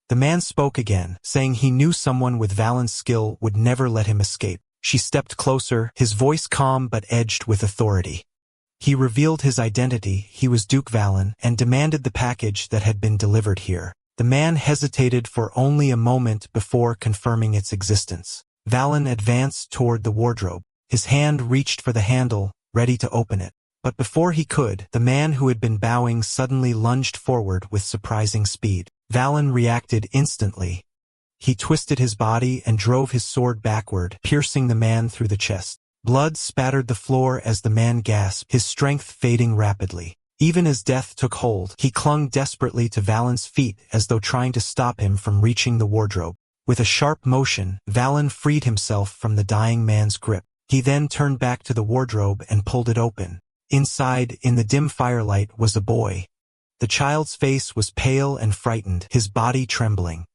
The man spoke again, saying he knew someone with Balin's skill would never let him escape. She stepped closer, his voice calm but edged with authority. He revealed his identity. He was Duke Balin, and demanded the package that had been delivered here. The man hesitated for only a moment before confirming its existence. Balin advanced toward the wardrobe. His hand reached for the handle, ready to open it. But before he could, the man who had been bowing suddenly lunged forward with surprising speed. Valen reacted instantly. He twisted his body and drove his sword backward, piercing the man through the chest. Blood spattered the floor as the man gasped, his strength fading rapidly. Even as death took hold, he clung desperately to Valen's feet as though trying to stop him from reaching the wardrobe. With a sharp motion, Valen freed himself from the dying man's grip. He then turned back to the wardrobe and pulled it open. Inside, in the dim firelight, was a boy. The child's face was pale and frightened, his body trembling.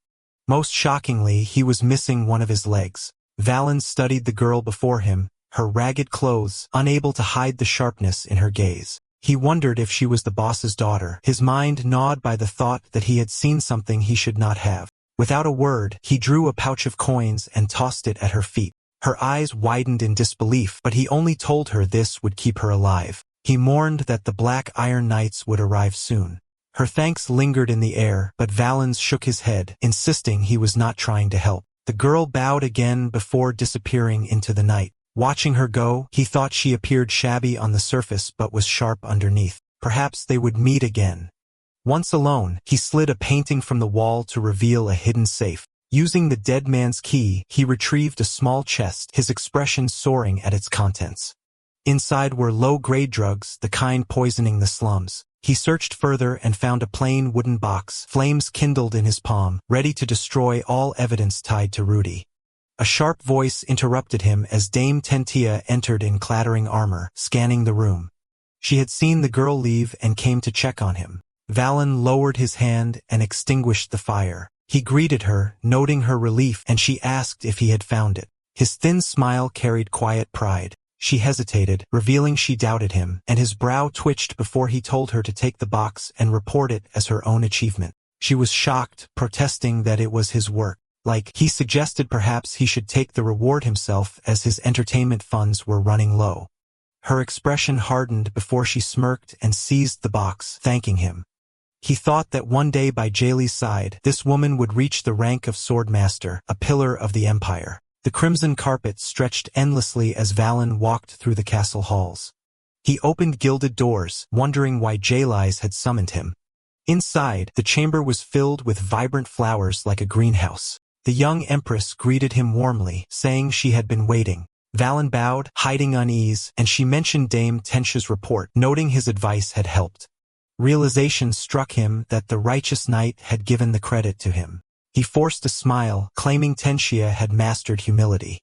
Most shockingly, he was missing one of his legs. Valen studied the girl before him, her ragged clothes, unable to hide the sharpness in her gaze. He wondered if she was the boss's daughter, his mind gnawed by the thought that he had seen something he should not have. Without a word, he drew a pouch of coins and tossed it at her feet. Her eyes widened in disbelief, but he only told her this would keep her alive. He mourned that the Black Iron Knights would arrive soon. Her thanks lingered in the air, but Valens shook his head, insisting he was not trying to help. The girl bowed again before disappearing into the night. Watching her go, he thought she appeared shabby on the surface but was sharp underneath. Perhaps they would meet again. Once alone, he slid a painting from the wall to reveal a hidden safe. Using the dead man's key, he retrieved a small chest, his expression soaring at its contents. Inside were low-grade drugs, the kind poisoning the slums. He searched further and found a plain wooden box, flames kindled in his palm, ready to destroy all evidence tied to Rudy. A sharp voice interrupted him as Dame Tentia entered in clattering armor, scanning the room. She had seen the girl leave and came to check on him. Valen lowered his hand and extinguished the fire. He greeted her, noting her relief, and she asked if he had found it. His thin smile carried quiet pride. She hesitated, revealing she doubted him, and his brow twitched before he told her to take the box and report it as her own achievement. She was shocked, protesting that it was his work. He suggested perhaps he should take the reward himself as his entertainment funds were running low. Her expression hardened before she smirked and seized the box, thanking him. He thought that one day by Jaylee's side, this woman would reach the rank of swordmaster, a pillar of the empire. The crimson carpet stretched endlessly as Valen walked through the castle halls. He opened gilded doors, wondering why Jaylee's had summoned him. Inside, the chamber was filled with vibrant flowers like a greenhouse. The young empress greeted him warmly, saying she had been waiting. Valen bowed, hiding unease, and she mentioned Dame Tentia's report, noting his advice had helped. Realization struck him that the righteous knight had given the credit to him. He forced a smile, claiming Tentia had mastered humility.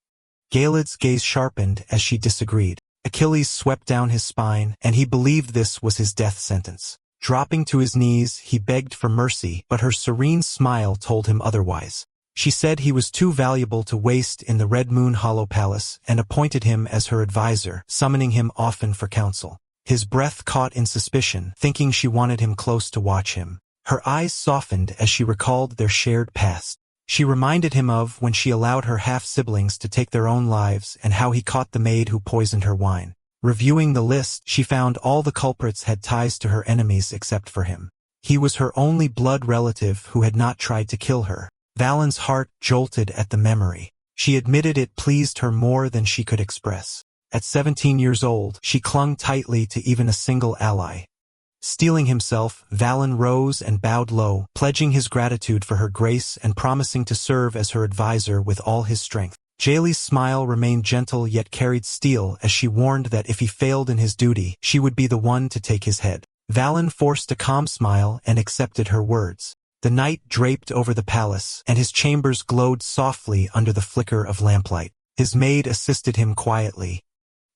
Gaelad's gaze sharpened as she disagreed. Achilles swept down his spine, and he believed this was his death sentence. Dropping to his knees, he begged for mercy, but her serene smile told him otherwise. She said he was too valuable to waste in the Red Moon Hollow Palace and appointed him as her advisor, summoning him often for counsel. His breath caught in suspicion, thinking she wanted him close to watch him. Her eyes softened as she recalled their shared past. She reminded him of when she allowed her half-siblings to take their own lives and how he caught the maid who poisoned her wine. Reviewing the list, she found all the culprits had ties to her enemies except for him. He was her only blood relative who had not tried to kill her. Valen's heart jolted at the memory. She admitted it pleased her more than she could express. At 17 years old, she clung tightly to even a single ally. Steeling himself, Valen rose and bowed low, pledging his gratitude for her grace and promising to serve as her advisor with all his strength. Jaylee's smile remained gentle yet carried steel as she warned that if he failed in his duty, she would be the one to take his head. Valen forced a calm smile and accepted her words. The night draped over the palace, and his chambers glowed softly under the flicker of lamplight. His maid assisted him quietly.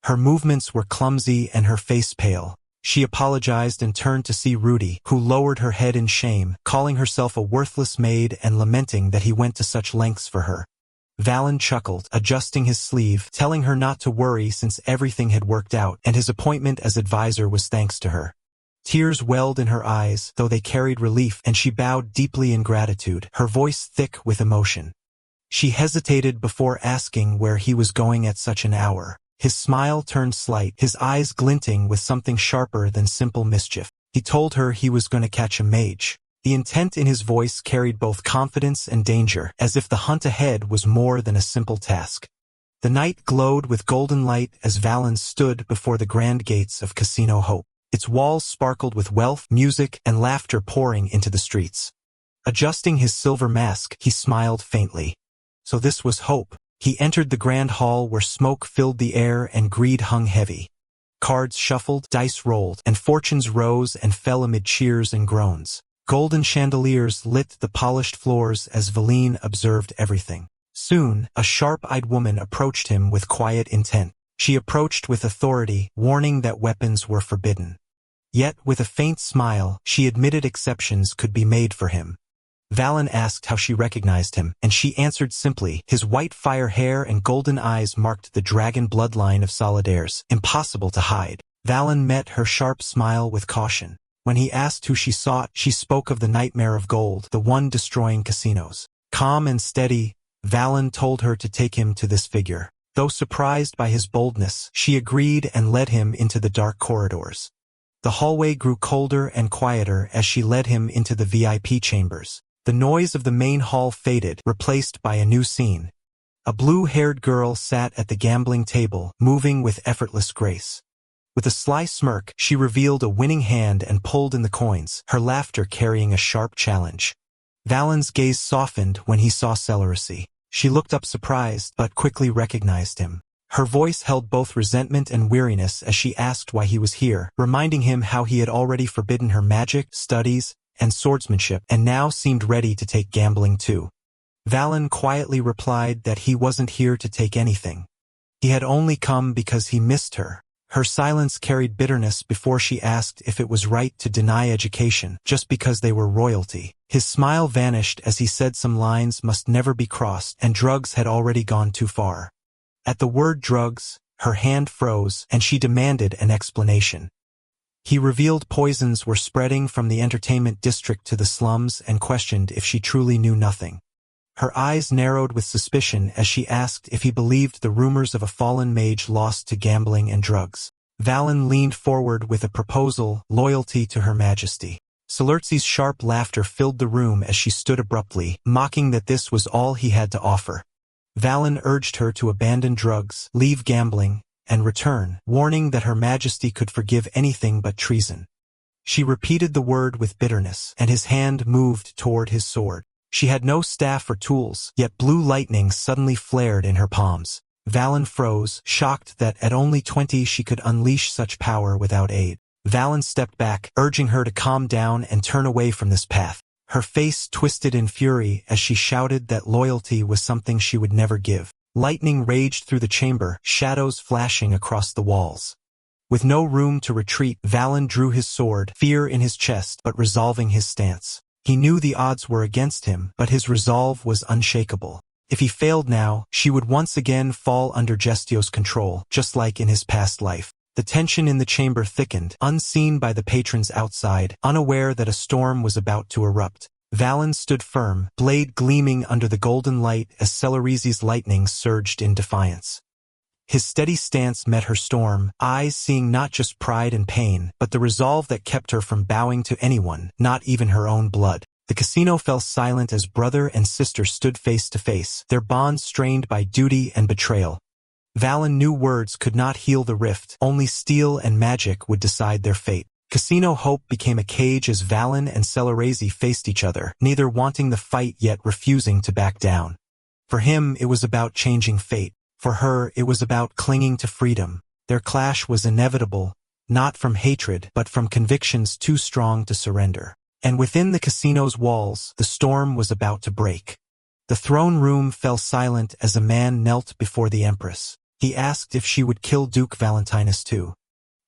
Her movements were clumsy and her face pale. She apologized and turned to see Rudy, who lowered her head in shame, calling herself a worthless maid and lamenting that he went to such lengths for her. Valen chuckled, adjusting his sleeve, telling her not to worry since everything had worked out, and his appointment as advisor was thanks to her. Tears welled in her eyes, though they carried relief, and she bowed deeply in gratitude, her voice thick with emotion. She hesitated before asking where he was going at such an hour. His smile turned slight, his eyes glinting with something sharper than simple mischief. He told her he was going to catch a mage. The intent in his voice carried both confidence and danger, as if the hunt ahead was more than a simple task. The night glowed with golden light as Valen stood before the grand gates of Casino Hope. Its walls sparkled with wealth, music, and laughter pouring into the streets. Adjusting his silver mask, he smiled faintly. So this was Hope. He entered the grand hall where smoke filled the air and greed hung heavy. Cards shuffled, dice rolled, and fortunes rose and fell amid cheers and groans. Golden chandeliers lit the polished floors as Valine observed everything. Soon, a sharp-eyed woman approached him with quiet intent. She approached with authority, warning that weapons were forbidden. Yet, with a faint smile, she admitted exceptions could be made for him. Valen asked how she recognized him, and she answered simply. His white fire hair and golden eyes marked the dragon bloodline of Solidaires, impossible to hide. Valen met her sharp smile with caution. When he asked who she sought, she spoke of the nightmare of gold, the one destroying casinos. Calm and steady, Valen told her to take him to this figure. Though surprised by his boldness, she agreed and led him into the dark corridors. The hallway grew colder and quieter as she led him into the VIP chambers. The noise of the main hall faded, replaced by a new scene. A blue-haired girl sat at the gambling table, moving with effortless grace. With a sly smirk, she revealed a winning hand and pulled in the coins, her laughter carrying a sharp challenge. Valen's gaze softened when he saw Cellarisy. She looked up surprised, but quickly recognized him. Her voice held both resentment and weariness as she asked why he was here, reminding him how he had already forbidden her magic, studies, and swordsmanship, and now seemed ready to take gambling too. Valen quietly replied that he wasn't here to take anything. He had only come because he missed her. Her silence carried bitterness before she asked if it was right to deny education just because they were royalty. His smile vanished as he said some lines must never be crossed, and drugs had already gone too far. At the word drugs, her hand froze, and she demanded an explanation. He revealed poisons were spreading from the entertainment district to the slums and questioned if she truly knew nothing. Her eyes narrowed with suspicion as she asked if he believed the rumors of a fallen mage lost to gambling and drugs. Valen leaned forward with a proposal, loyalty to Her Majesty. Celertzi's sharp laughter filled the room as she stood abruptly, mocking that this was all he had to offer. Valen urged her to abandon drugs, leave gambling, and return, warning that Her Majesty could forgive anything but treason. She repeated the word with bitterness, and his hand moved toward his sword. She had no staff or tools, yet blue lightning suddenly flared in her palms. Valen froze, shocked that at only 20 she could unleash such power without aid. Valen stepped back, urging her to calm down and turn away from this path. Her face twisted in fury as she shouted that loyalty was something she would never give. Lightning raged through the chamber, shadows flashing across the walls. With no room to retreat, Valen drew his sword, fear in his chest, but resolving his stance. He knew the odds were against him, but his resolve was unshakable. If he failed now, she would once again fall under Gestio's control, just like in his past life. The tension in the chamber thickened, unseen by the patrons outside, unaware that a storm was about to erupt. Valen stood firm, blade gleaming under the golden light as Celarizy's lightning surged in defiance. His steady stance met her storm, eyes seeing not just pride and pain, but the resolve that kept her from bowing to anyone, not even her own blood. The casino fell silent as brother and sister stood face to face, their bond strained by duty and betrayal. Valen knew words could not heal the rift, only steel and magic would decide their fate. Casino Hope became a cage as Valen and Celarizy faced each other, neither wanting the fight yet refusing to back down. For him, it was about changing fate. For her, it was about clinging to freedom. Their clash was inevitable, not from hatred, but from convictions too strong to surrender. And within the casino's walls, the storm was about to break. The throne room fell silent as a man knelt before the Empress. He asked if she would kill Duke Valentinus too.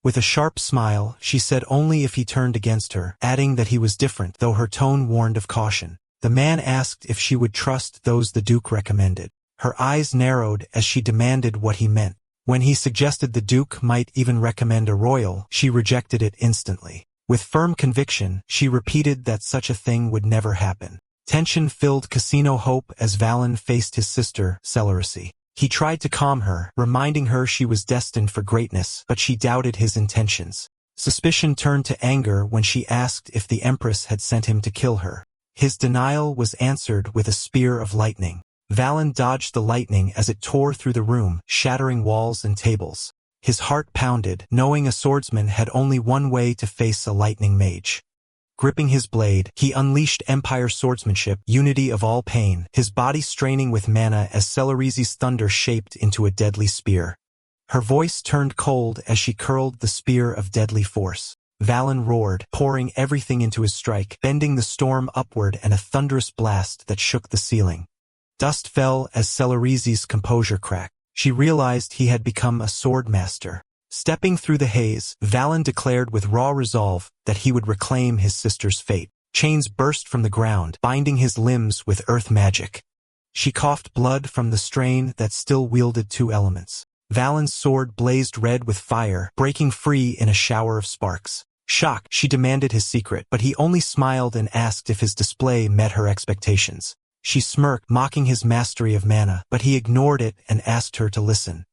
With a sharp smile, she said only if he turned against her, adding that he was different, though her tone warned of caution. The man asked if she would trust those the Duke recommended. Her eyes narrowed as she demanded what he meant. When he suggested the Duke might even recommend a royal, she rejected it instantly. With firm conviction, she repeated that such a thing would never happen. Tension filled Casino Hope as Valen faced his sister, Celarizy. He tried to calm her, reminding her she was destined for greatness, but she doubted his intentions. Suspicion turned to anger when she asked if the Empress had sent him to kill her. His denial was answered with a spear of lightning. Valen dodged the lightning as it tore through the room, shattering walls and tables. His heart pounded, knowing a swordsman had only one way to face a lightning mage. Gripping his blade, he unleashed Empire swordsmanship, unity of all pain, his body straining with mana as Celarizi's thunder shaped into a deadly spear. Her voice turned cold as she curled the spear of deadly force. Valen roared, pouring everything into his strike, bending the storm upward and a thunderous blast that shook the ceiling. Dust fell as Celarizi's composure cracked. She realized he had become a sword master. Stepping through the haze, Valen declared with raw resolve that he would reclaim his sister's fate. Chains burst from the ground, binding his limbs with earth magic. She coughed blood from the strain that still wielded two elements. Valen's sword blazed red with fire, breaking free in a shower of sparks. Shocked, she demanded his secret, but he only smiled and asked if his display met her expectations. She smirked, mocking his mastery of mana, but he ignored it and asked her to listen.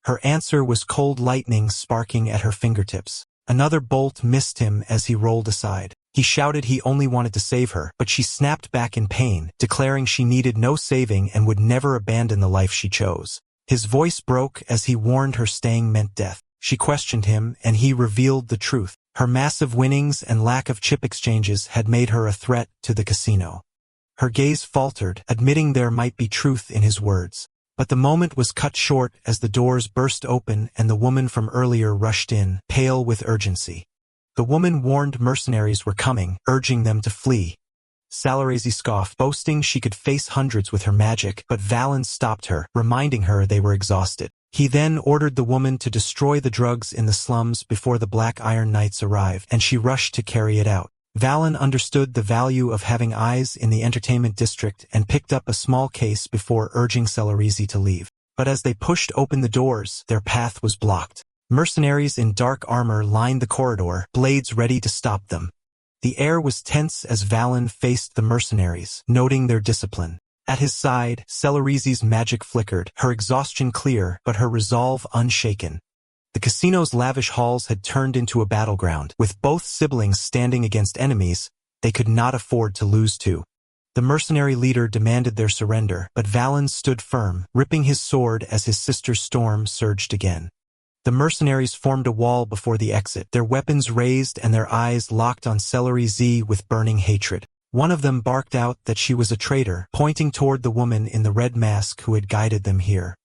Her answer was cold lightning sparking at her fingertips. Another bolt missed him as he rolled aside. He shouted he only wanted to save her, but she snapped back in pain, declaring she needed no saving and would never abandon the life she chose. His voice broke as he warned her staying meant death. She questioned him, and he revealed the truth. Her massive winnings and lack of chip exchanges had made her a threat to the casino. Her gaze faltered, admitting there might be truth in his words. But the moment was cut short as the doors burst open and the woman from earlier rushed in, pale with urgency. The woman warned mercenaries were coming, urging them to flee. Celarizi scoffed, boasting she could face hundreds with her magic, but Valen stopped her, reminding her they were exhausted. He then ordered the woman to destroy the drugs in the slums before the Black Iron Knights arrived, and she rushed to carry it out. Valen understood the value of having eyes in the entertainment district and picked up a small case before urging Celarizi to leave. But as they pushed open the doors, their path was blocked. Mercenaries in dark armor lined the corridor, blades ready to stop them. The air was tense as Valen faced the mercenaries, noting their discipline. At his side, Celarizi's magic flickered, her exhaustion clear, but her resolve unshaken. The casino's lavish halls had turned into a battleground. With both siblings standing against enemies, they could not afford to lose to. The mercenary leader demanded their surrender, but Valen stood firm, ripping his sword as his sister's storm surged again. The mercenaries formed a wall before the exit, their weapons raised and their eyes locked on Celarizi with burning hatred. One of them barked out that she was a traitor, pointing toward the woman in the red mask who had guided them here.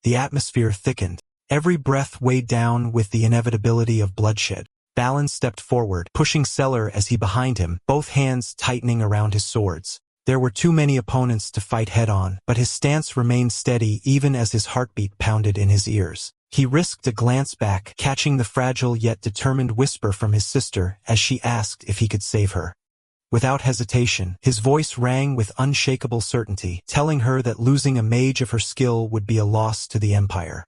The atmosphere thickened. Every breath weighed down with the inevitability of bloodshed. Valen stepped forward, pushing Cellar as he behind him, both hands tightening around his swords. There were too many opponents to fight head-on, but his stance remained steady even as his heartbeat pounded in his ears. He risked a glance back, catching the fragile yet determined whisper from his sister as she asked if he could save her. Without hesitation, his voice rang with unshakable certainty, telling her that losing a mage of her skill would be a loss to the Empire.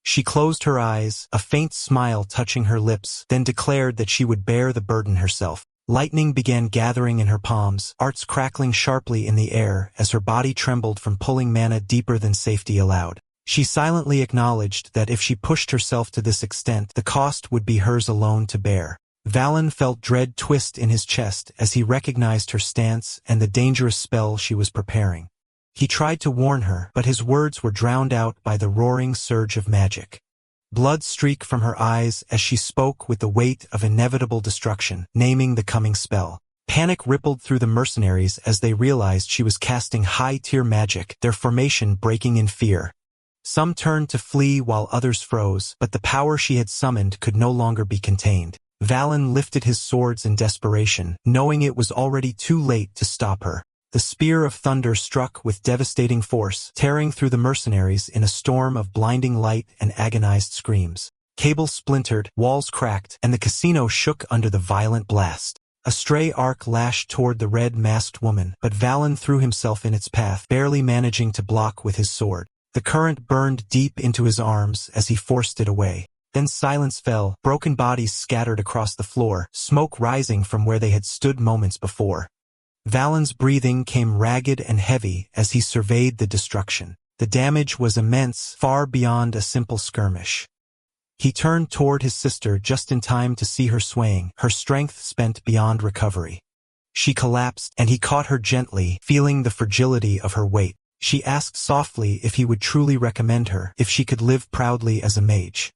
She closed her eyes, a faint smile touching her lips, then declared that she would bear the burden herself. Lightning began gathering in her palms, arts crackling sharply in the air as her body trembled from pulling mana deeper than safety allowed. She silently acknowledged that if she pushed herself to this extent, the cost would be hers alone to bear. Valen felt dread twist in his chest as he recognized her stance and the dangerous spell she was preparing. He tried to warn her, but his words were drowned out by the roaring surge of magic. Blood streaked from her eyes as she spoke with the weight of inevitable destruction, naming the coming spell. Panic rippled through the mercenaries as they realized she was casting high-tier magic, their formation breaking in fear. Some turned to flee while others froze, but the power she had summoned could no longer be contained. Valen lifted his swords in desperation, knowing it was already too late to stop her. The spear of thunder struck with devastating force, tearing through the mercenaries in a storm of blinding light and agonized screams. Cables splintered, walls cracked, and the casino shook under the violent blast. A stray arc lashed toward the red-masked woman, but Valen threw himself in its path, barely managing to block with his sword. The current burned deep into his arms as he forced it away. Then silence fell, broken bodies scattered across the floor, smoke rising from where they had stood moments before. Valen's breathing came ragged and heavy as he surveyed the destruction. The damage was immense, far beyond a simple skirmish. He turned toward his sister just in time to see her swaying, her strength spent beyond recovery. She collapsed, and he caught her gently, feeling the fragility of her weight. She asked softly if he would truly recommend her, if she could live proudly as a mage.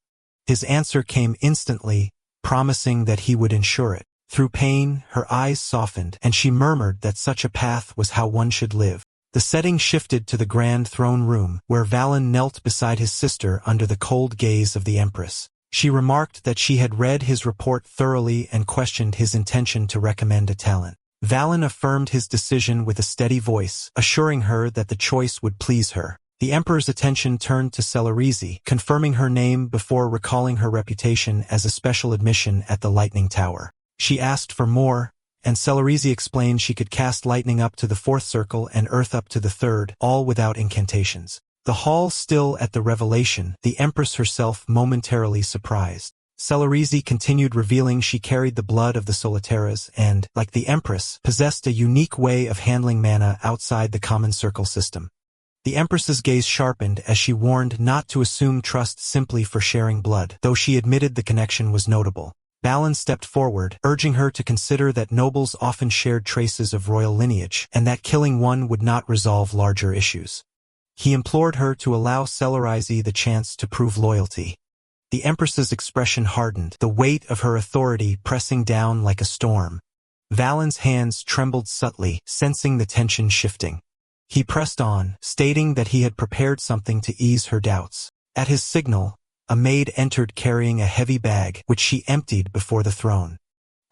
His answer came instantly, promising that he would ensure it. Through pain, her eyes softened, and she murmured that such a path was how one should live. The setting shifted to the grand throne room, where Valen knelt beside his sister under the cold gaze of the Empress. She remarked that she had read his report thoroughly and questioned his intention to recommend a talent. Valen affirmed his decision with a steady voice, assuring her that the choice would please her. The Emperor's attention turned to Celarizi, confirming her name before recalling her reputation as a special admission at the Lightning Tower. She asked for more, and Celarizi explained she could cast lightning up to the 4th circle and earth up to the 3rd, all without incantations. The hall still at the revelation, the Empress herself momentarily surprised. Celarizi continued revealing she carried the blood of the Solitaras and, like the Empress, possessed a unique way of handling mana outside the common circle system. The Empress's gaze sharpened as she warned not to assume trust simply for sharing blood, though she admitted the connection was notable. Valen stepped forward, urging her to consider that nobles often shared traces of royal lineage, and that killing one would not resolve larger issues. He implored her to allow Celarizi the chance to prove loyalty. The Empress's expression hardened, the weight of her authority pressing down like a storm. Valen's hands trembled subtly, sensing the tension shifting. He pressed on, stating that he had prepared something to ease her doubts. At his signal, a maid entered carrying a heavy bag, which she emptied before the throne.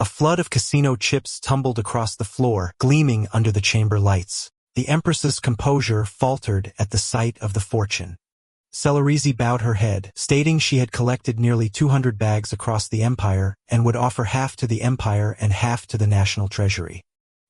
A flood of casino chips tumbled across the floor, gleaming under the chamber lights. The Empress's composure faltered at the sight of the fortune. Celarizi bowed her head, stating she had collected nearly 200 bags across the empire and would offer half to the empire and half to the national treasury.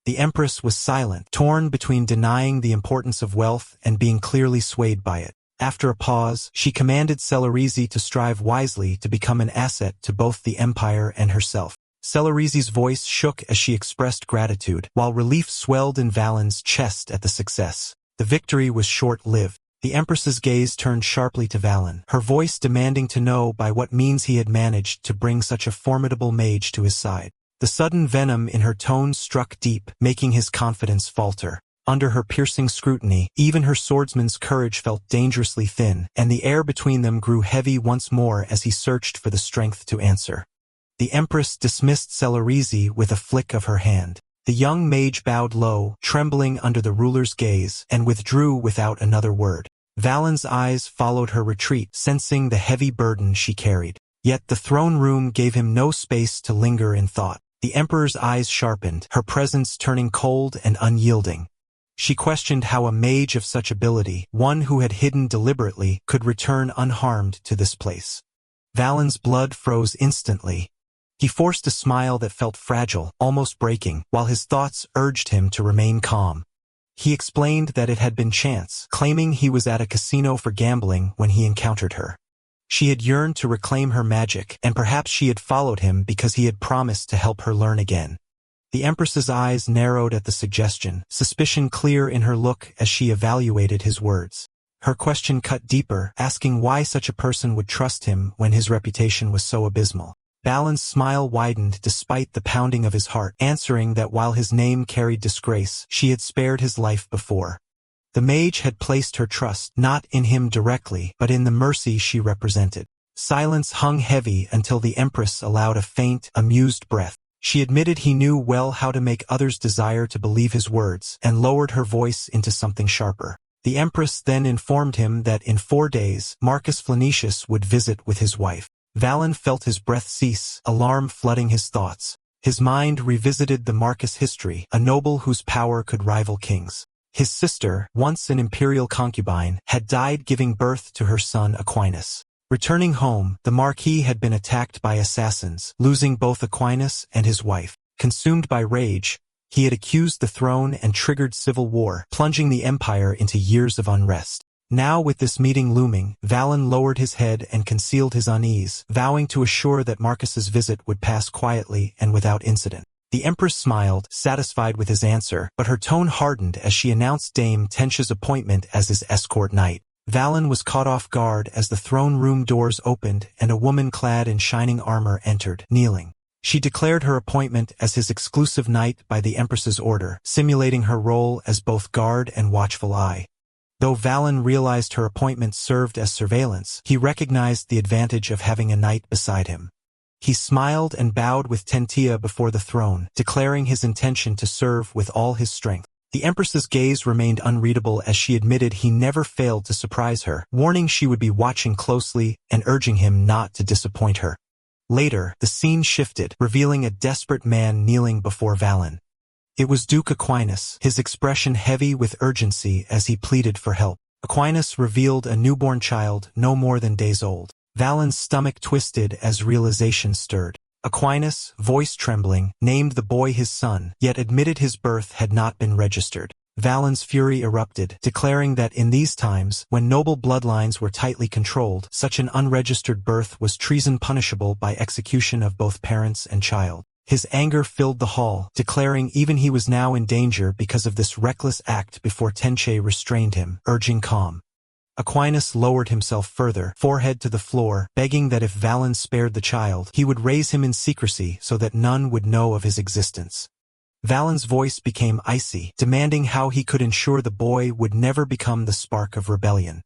The Empress was silent, torn between denying the importance of wealth and being clearly swayed by it. After a pause, she commanded Celarizi to strive wisely to become an asset to both the empire and herself. Celarizi's voice shook as she expressed gratitude, while relief swelled in Valen's chest at the success. The victory was short-lived. The Empress's gaze turned sharply to Valen, her voice demanding to know by what means he had managed to bring such a formidable mage to his side. The sudden venom in her tone struck deep, making his confidence falter. Under her piercing scrutiny, even her swordsman's courage felt dangerously thin, and the air between them grew heavy once more as he searched for the strength to answer. The Empress dismissed Celarizi with a flick of her hand. The young mage bowed low, trembling under the ruler's gaze, and withdrew without another word. Valen's eyes followed her retreat, sensing the heavy burden she carried. Yet the throne room gave him no space to linger in thought. The Emperor's eyes sharpened, her presence turning cold and unyielding. She questioned how a mage of such ability, one who had hidden deliberately, could return unharmed to this place. Valen's blood froze instantly. He forced a smile that felt fragile, almost breaking, while his thoughts urged him to remain calm. He explained that it had been chance, claiming he was at a casino for gambling when he encountered her. She had yearned to reclaim her magic, and perhaps she had followed him because he had promised to help her learn again. The Empress's eyes narrowed at the suggestion, suspicion clear in her look as she evaluated his words. Her question cut deeper, asking why such a person would trust him when his reputation was so abysmal. Valen's smile widened despite the pounding of his heart, answering that while his name carried disgrace, she had spared his life before. The mage had placed her trust, not in him directly, but in the mercy she represented. Silence hung heavy until the Empress allowed a faint, amused breath. She admitted he knew well how to make others desire to believe his words, and lowered her voice into something sharper. The Empress then informed him that in 4 days, Marcus Florentius would visit with his wife. Valen felt his breath cease, alarm flooding his thoughts. His mind revisited the Marcus history, a noble whose power could rival kings. His sister, once an imperial concubine, had died giving birth to her son Aquinas. Returning home, the Marquis had been attacked by assassins, losing both Aquinas and his wife. Consumed by rage, he had accused the throne and triggered civil war, plunging the empire into years of unrest. Now with this meeting looming, Valen lowered his head and concealed his unease, vowing to assure that Marcus's visit would pass quietly and without incident. The Empress smiled, satisfied with his answer, but her tone hardened as she announced Dame Tenchia's appointment as his escort knight. Valen was caught off guard as the throne room doors opened and a woman clad in shining armor entered, kneeling. She declared her appointment as his exclusive knight by the Empress's order, simulating her role as both guard and watchful eye. Though Valen realized her appointment served as surveillance, he recognized the advantage of having a knight beside him. He smiled and bowed with Tentia before the throne, declaring his intention to serve with all his strength. The Empress's gaze remained unreadable as she admitted he never failed to surprise her, warning she would be watching closely and urging him not to disappoint her. Later, the scene shifted, revealing a desperate man kneeling before Valen. It was Duke Aquinas, his expression heavy with urgency as he pleaded for help. Aquinas revealed a newborn child no more than days old. Valen's stomach twisted as realization stirred. Aquinas, voice trembling, named the boy his son, yet admitted his birth had not been registered. Valen's fury erupted, declaring that in these times, when noble bloodlines were tightly controlled, such an unregistered birth was treason punishable by execution of both parents and child. His anger filled the hall, declaring even he was now in danger because of this reckless act before Tenche restrained him, urging calm. Aquinas lowered himself further, forehead to the floor, begging that if Valen spared the child, he would raise him in secrecy so that none would know of his existence. Valen's voice became icy, demanding how he could ensure the boy would never become the spark of rebellion.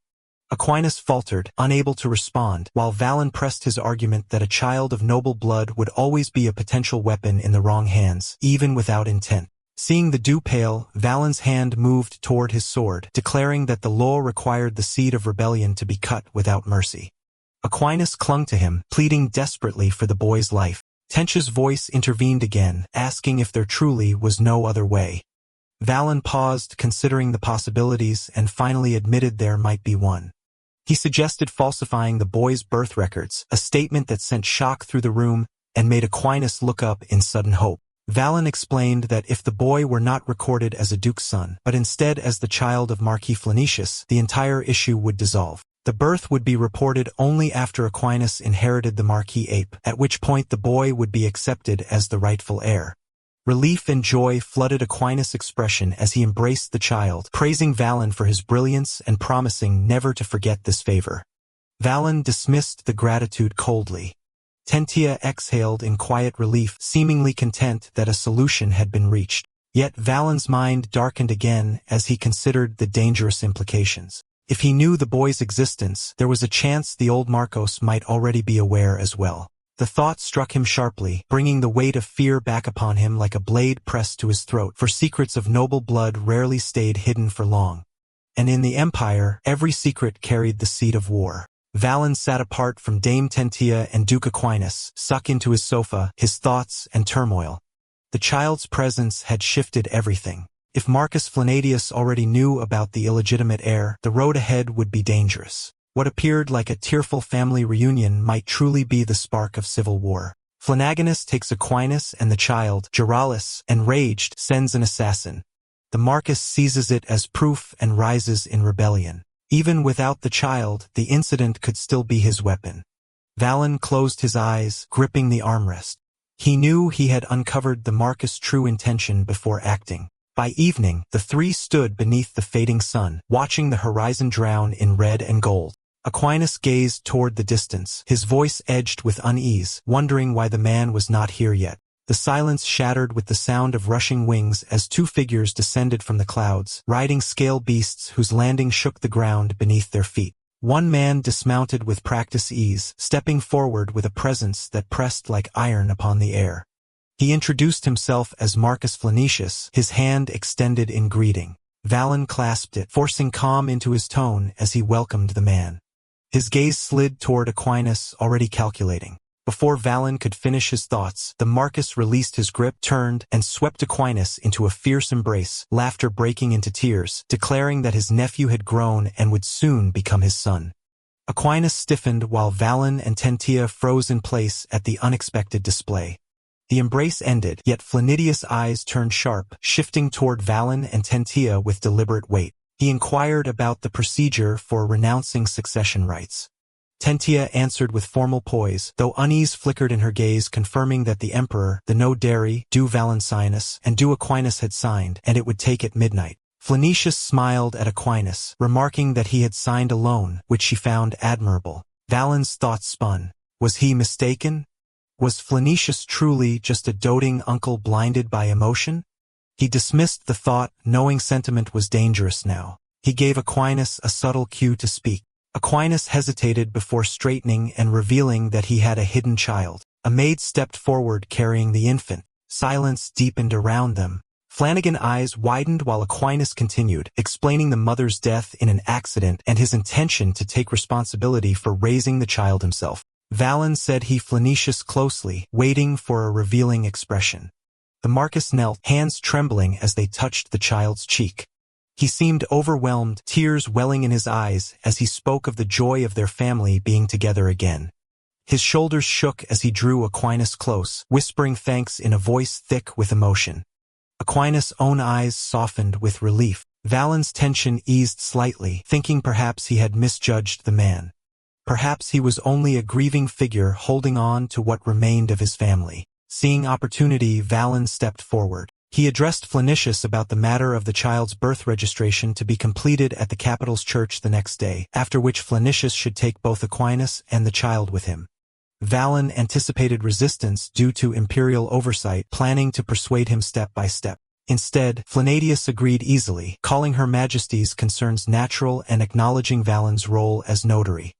Aquinas faltered, unable to respond, while Valen pressed his argument that a child of noble blood would always be a potential weapon in the wrong hands, even without intent. Seeing the dew pale, Valen's hand moved toward his sword, declaring that the law required the seed of rebellion to be cut without mercy. Aquinas clung to him, pleading desperately for the boy's life. Tenche's voice intervened again, asking if there truly was no other way. Valen paused, considering the possibilities, and finally admitted there might be one. He suggested falsifying the boy's birth records, a statement that sent shock through the room and made Aquinas look up in sudden hope. Valen explained that if the boy were not recorded as a duke's son, but instead as the child of Marquis Florentius, the entire issue would dissolve. The birth would be reported only after Aquinas inherited the Marquis ape, at which point the boy would be accepted as the rightful heir. Relief and joy flooded Aquinas' expression as he embraced the child, praising Valen for his brilliance and promising never to forget this favor. Valen dismissed the gratitude coldly. Tentia exhaled in quiet relief, seemingly content that a solution had been reached. Yet Valen's mind darkened again as he considered the dangerous implications. If he knew the boy's existence, there was a chance the old Marcos might already be aware as well. The thought struck him sharply, bringing the weight of fear back upon him like a blade pressed to his throat, for secrets of noble blood rarely stayed hidden for long. And in the Empire, every secret carried the seed of war. Valen sat apart from Dame Tentia and Duke Aquinas, sunk into his sofa, his thoughts and turmoil. The child's presence had shifted everything. If Marcus Flanadius already knew about the illegitimate heir, the road ahead would be dangerous. What appeared like a tearful family reunion might truly be the spark of civil war. Flanaganus takes Aquinas and the child, Geralis, enraged, sends an assassin. The Marcus seizes it as proof and rises in rebellion. Even without the child, the incident could still be his weapon. Valen closed his eyes, gripping the armrest. He knew he had uncovered the Marcus' true intention before acting. By evening, the three stood beneath the fading sun, watching the horizon drown in red and gold. Aquinas gazed toward the distance, his voice edged with unease, wondering why the man was not here yet. The silence shattered with the sound of rushing wings as two figures descended from the clouds, riding scale beasts whose landing shook the ground beneath their feet. One man dismounted with practiced ease, stepping forward with a presence that pressed like iron upon the air. He introduced himself as Marcus Flanetius, his hand extended in greeting. Valen clasped it, forcing calm into his tone as he welcomed the man. His gaze slid toward Aquinas, already calculating. Before Valen could finish his thoughts, the Marcus released his grip, turned, and swept Aquinas into a fierce embrace, laughter breaking into tears, declaring that his nephew had grown and would soon become his son. Aquinas stiffened while Valen and Tentia froze in place at the unexpected display. The embrace ended, yet Flanidius' eyes turned sharp, shifting toward Valen and Tentia with deliberate weight. He inquired about the procedure for renouncing succession rights. Tentia answered with formal poise, though unease flickered in her gaze, confirming that the emperor, the nodary, Du Valencinus, and Du Aquinas had signed, and it would take at midnight. Flanetius smiled at Aquinas, remarking that he had signed alone, which she found admirable. Valen's thoughts spun. Was he mistaken? Was Flanetius truly just a doting uncle blinded by emotion? He dismissed the thought, knowing sentiment was dangerous now. He gave Aquinas a subtle cue to speak. Aquinas hesitated before straightening and revealing that he had a hidden child. A maid stepped forward carrying the infant. Silence deepened around them. Flanagan's eyes widened while Aquinas continued, explaining the mother's death in an accident and his intention to take responsibility for raising the child himself. Valen said he Flanacius closely, waiting for a revealing expression. The Marquis knelt, hands trembling as they touched the child's cheek. He seemed overwhelmed, tears welling in his eyes as he spoke of the joy of their family being together again. His shoulders shook as he drew Aquinas close, whispering thanks in a voice thick with emotion. Aquinas' own eyes softened with relief. Valen's tension eased slightly, thinking perhaps he had misjudged the man. Perhaps he was only a grieving figure holding on to what remained of his family. Seeing opportunity, Valen stepped forward. He addressed Flanacius about the matter of the child's birth registration to be completed at the capital's church the next day, after which Flanacius should take both Aquinas and the child with him. Valen anticipated resistance due to imperial oversight, planning to persuade him step by step. Instead, Flanacius agreed easily, calling Her Majesty's concerns natural and acknowledging Valen's role as notary.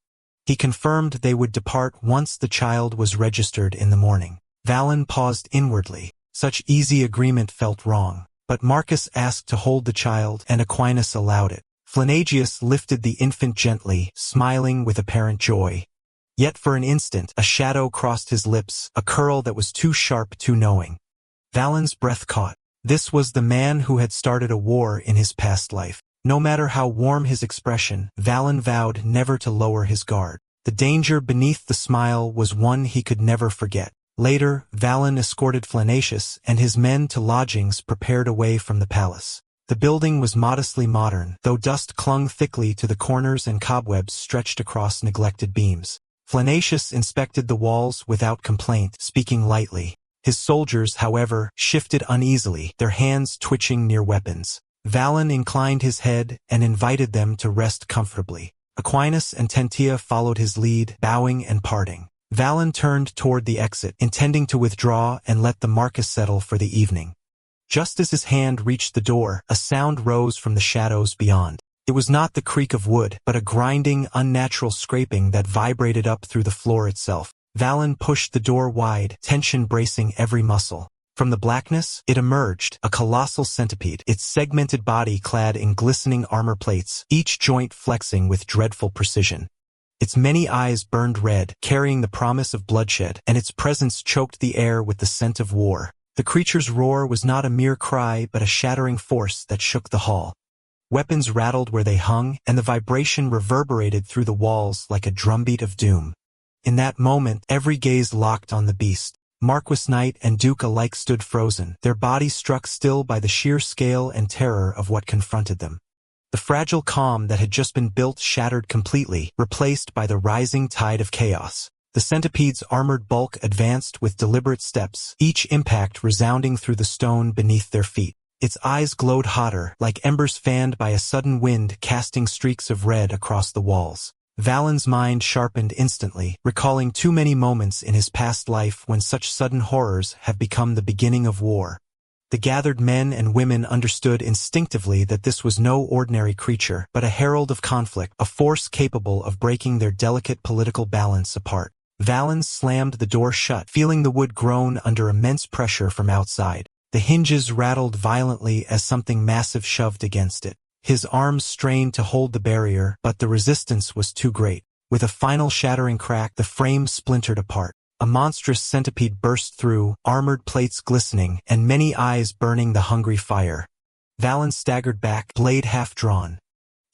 He confirmed they would depart once the child was registered in the morning. Valen paused inwardly. Such easy agreement felt wrong, but Marcus asked to hold the child and Aquinas allowed it. Flanacius lifted the infant gently, smiling with apparent joy. Yet for an instant, a shadow crossed his lips, a curl that was too sharp, too knowing. Valen's breath caught. This was the man who had started a war in his past life. No matter how warm his expression, Valen vowed never to lower his guard. The danger beneath the smile was one he could never forget. Later, Valen escorted Flanacius and his men to lodgings prepared away from the palace. The building was modestly modern, though dust clung thickly to the corners and cobwebs stretched across neglected beams. Flanacius inspected the walls without complaint, speaking lightly. His soldiers, however, shifted uneasily, their hands twitching near weapons. Valen inclined his head and invited them to rest comfortably. Aquinas and Tentia followed his lead, bowing and parting. Valen turned toward the exit, intending to withdraw and let the Marquis settle for the evening. Just as his hand reached the door, a sound rose from the shadows beyond. It was not the creak of wood, but a grinding, unnatural scraping that vibrated up through the floor itself. Valen pushed the door wide, tension bracing every muscle. From the blackness, it emerged, a colossal centipede, its segmented body clad in glistening armor plates, each joint flexing with dreadful precision. Its many eyes burned red, carrying the promise of bloodshed, and its presence choked the air with the scent of war. The creature's roar was not a mere cry but a shattering force that shook the hall. Weapons rattled where they hung, and the vibration reverberated through the walls like a drumbeat of doom. In that moment, every gaze locked on the beast. Marquis Knight and Duke alike stood frozen, their bodies struck still by the sheer scale and terror of what confronted them. The fragile calm that had just been built shattered completely, replaced by the rising tide of chaos. The centipede's armored bulk advanced with deliberate steps, each impact resounding through the stone beneath their feet. Its eyes glowed hotter, like embers fanned by a sudden wind casting streaks of red across the walls. Valen's mind sharpened instantly, recalling too many moments in his past life when such sudden horrors have become the beginning of war. The gathered men and women understood instinctively that this was no ordinary creature, but a herald of conflict, a force capable of breaking their delicate political balance apart. Valen slammed the door shut, feeling the wood groan under immense pressure from outside. The hinges rattled violently as something massive shoved against it. His arms strained to hold the barrier, but the resistance was too great. With a final shattering crack, the frame splintered apart. A monstrous centipede burst through, armored plates glistening, and many eyes burning the hungry fire. Valen staggered back, blade half drawn.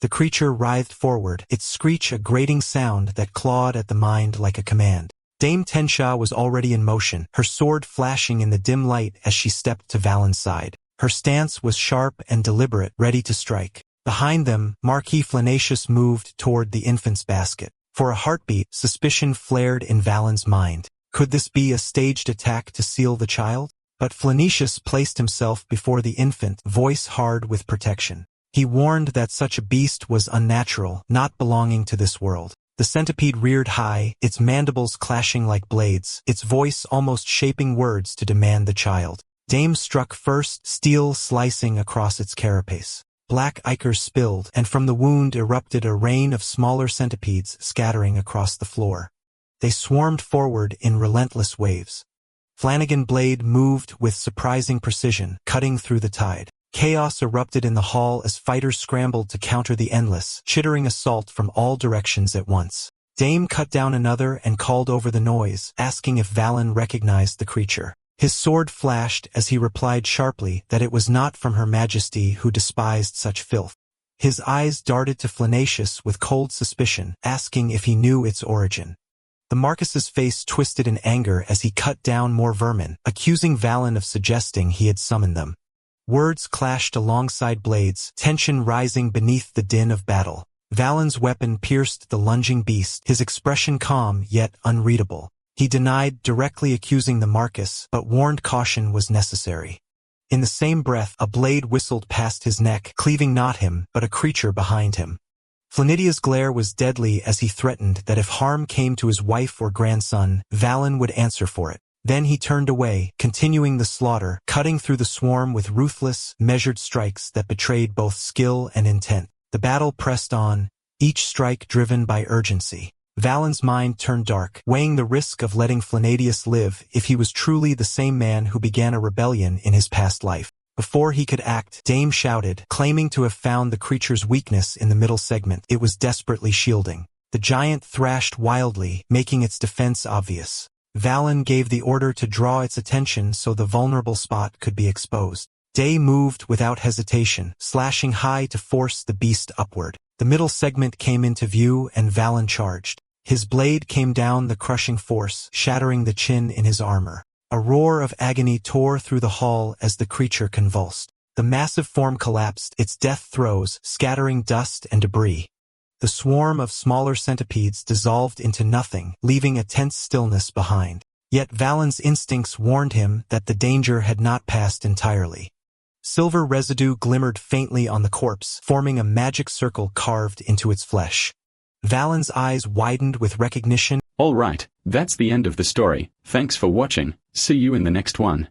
The creature writhed forward, its screech a grating sound that clawed at the mind like a command. Dame Tensha was already in motion, her sword flashing in the dim light as she stepped to Valen's side. Her stance was sharp and deliberate, ready to strike. Behind them, Marquis Flanacius moved toward the infant's basket. For a heartbeat, suspicion flared in Valen's mind. Could this be a staged attack to seal the child? But Flanacius placed himself before the infant, voice hard with protection. He warned that such a beast was unnatural, not belonging to this world. The centipede reared high, its mandibles clashing like blades, its voice almost shaping words to demand the child. Dame struck first, steel slicing across its carapace. Black ichors spilled, and from the wound erupted a rain of smaller centipedes scattering across the floor. They swarmed forward in relentless waves. Flanagan's blade moved with surprising precision, cutting through the tide. Chaos erupted in the hall as fighters scrambled to counter the endless, chittering assault from all directions at once. Dame cut down another and called over the noise, asking if Valen recognized the creature. His sword flashed as he replied sharply that it was not from Her Majesty who despised such filth. His eyes darted to Flanacius with cold suspicion, asking if he knew its origin. The Marcus's face twisted in anger as he cut down more vermin, accusing Valen of suggesting he had summoned them. Words clashed alongside blades, tension rising beneath the din of battle. Valen's weapon pierced the lunging beast, his expression calm yet unreadable. He denied directly accusing the Marcus, but warned caution was necessary. In the same breath, a blade whistled past his neck, cleaving not him, but a creature behind him. Flanidia's glare was deadly as he threatened that if harm came to his wife or grandson, Valen would answer for it. Then he turned away, continuing the slaughter, cutting through the swarm with ruthless, measured strikes that betrayed both skill and intent. The battle pressed on, each strike driven by urgency. Valen's mind turned dark, weighing the risk of letting Flanidius live if he was truly the same man who began a rebellion in his past life. Before he could act, Dame shouted, claiming to have found the creature's weakness in the middle segment. It was desperately shielding. The giant thrashed wildly, making its defense obvious. Valen gave the order to draw its attention so the vulnerable spot could be exposed. Day moved without hesitation, slashing high to force the beast upward. The middle segment came into view and Valen charged. His blade came down the crushing force, shattering the chin in his armor. A roar of agony tore through the hall as the creature convulsed. The massive form collapsed, its death throes scattering dust and debris. The swarm of smaller centipedes dissolved into nothing, leaving a tense stillness behind. Yet Valen's instincts warned him that the danger had not passed entirely. Silver residue glimmered faintly on the corpse, forming a magic circle carved into its flesh. Valen's eyes widened with recognition. Alright, that's the end of the story. Thanks for watching. See you in the next one.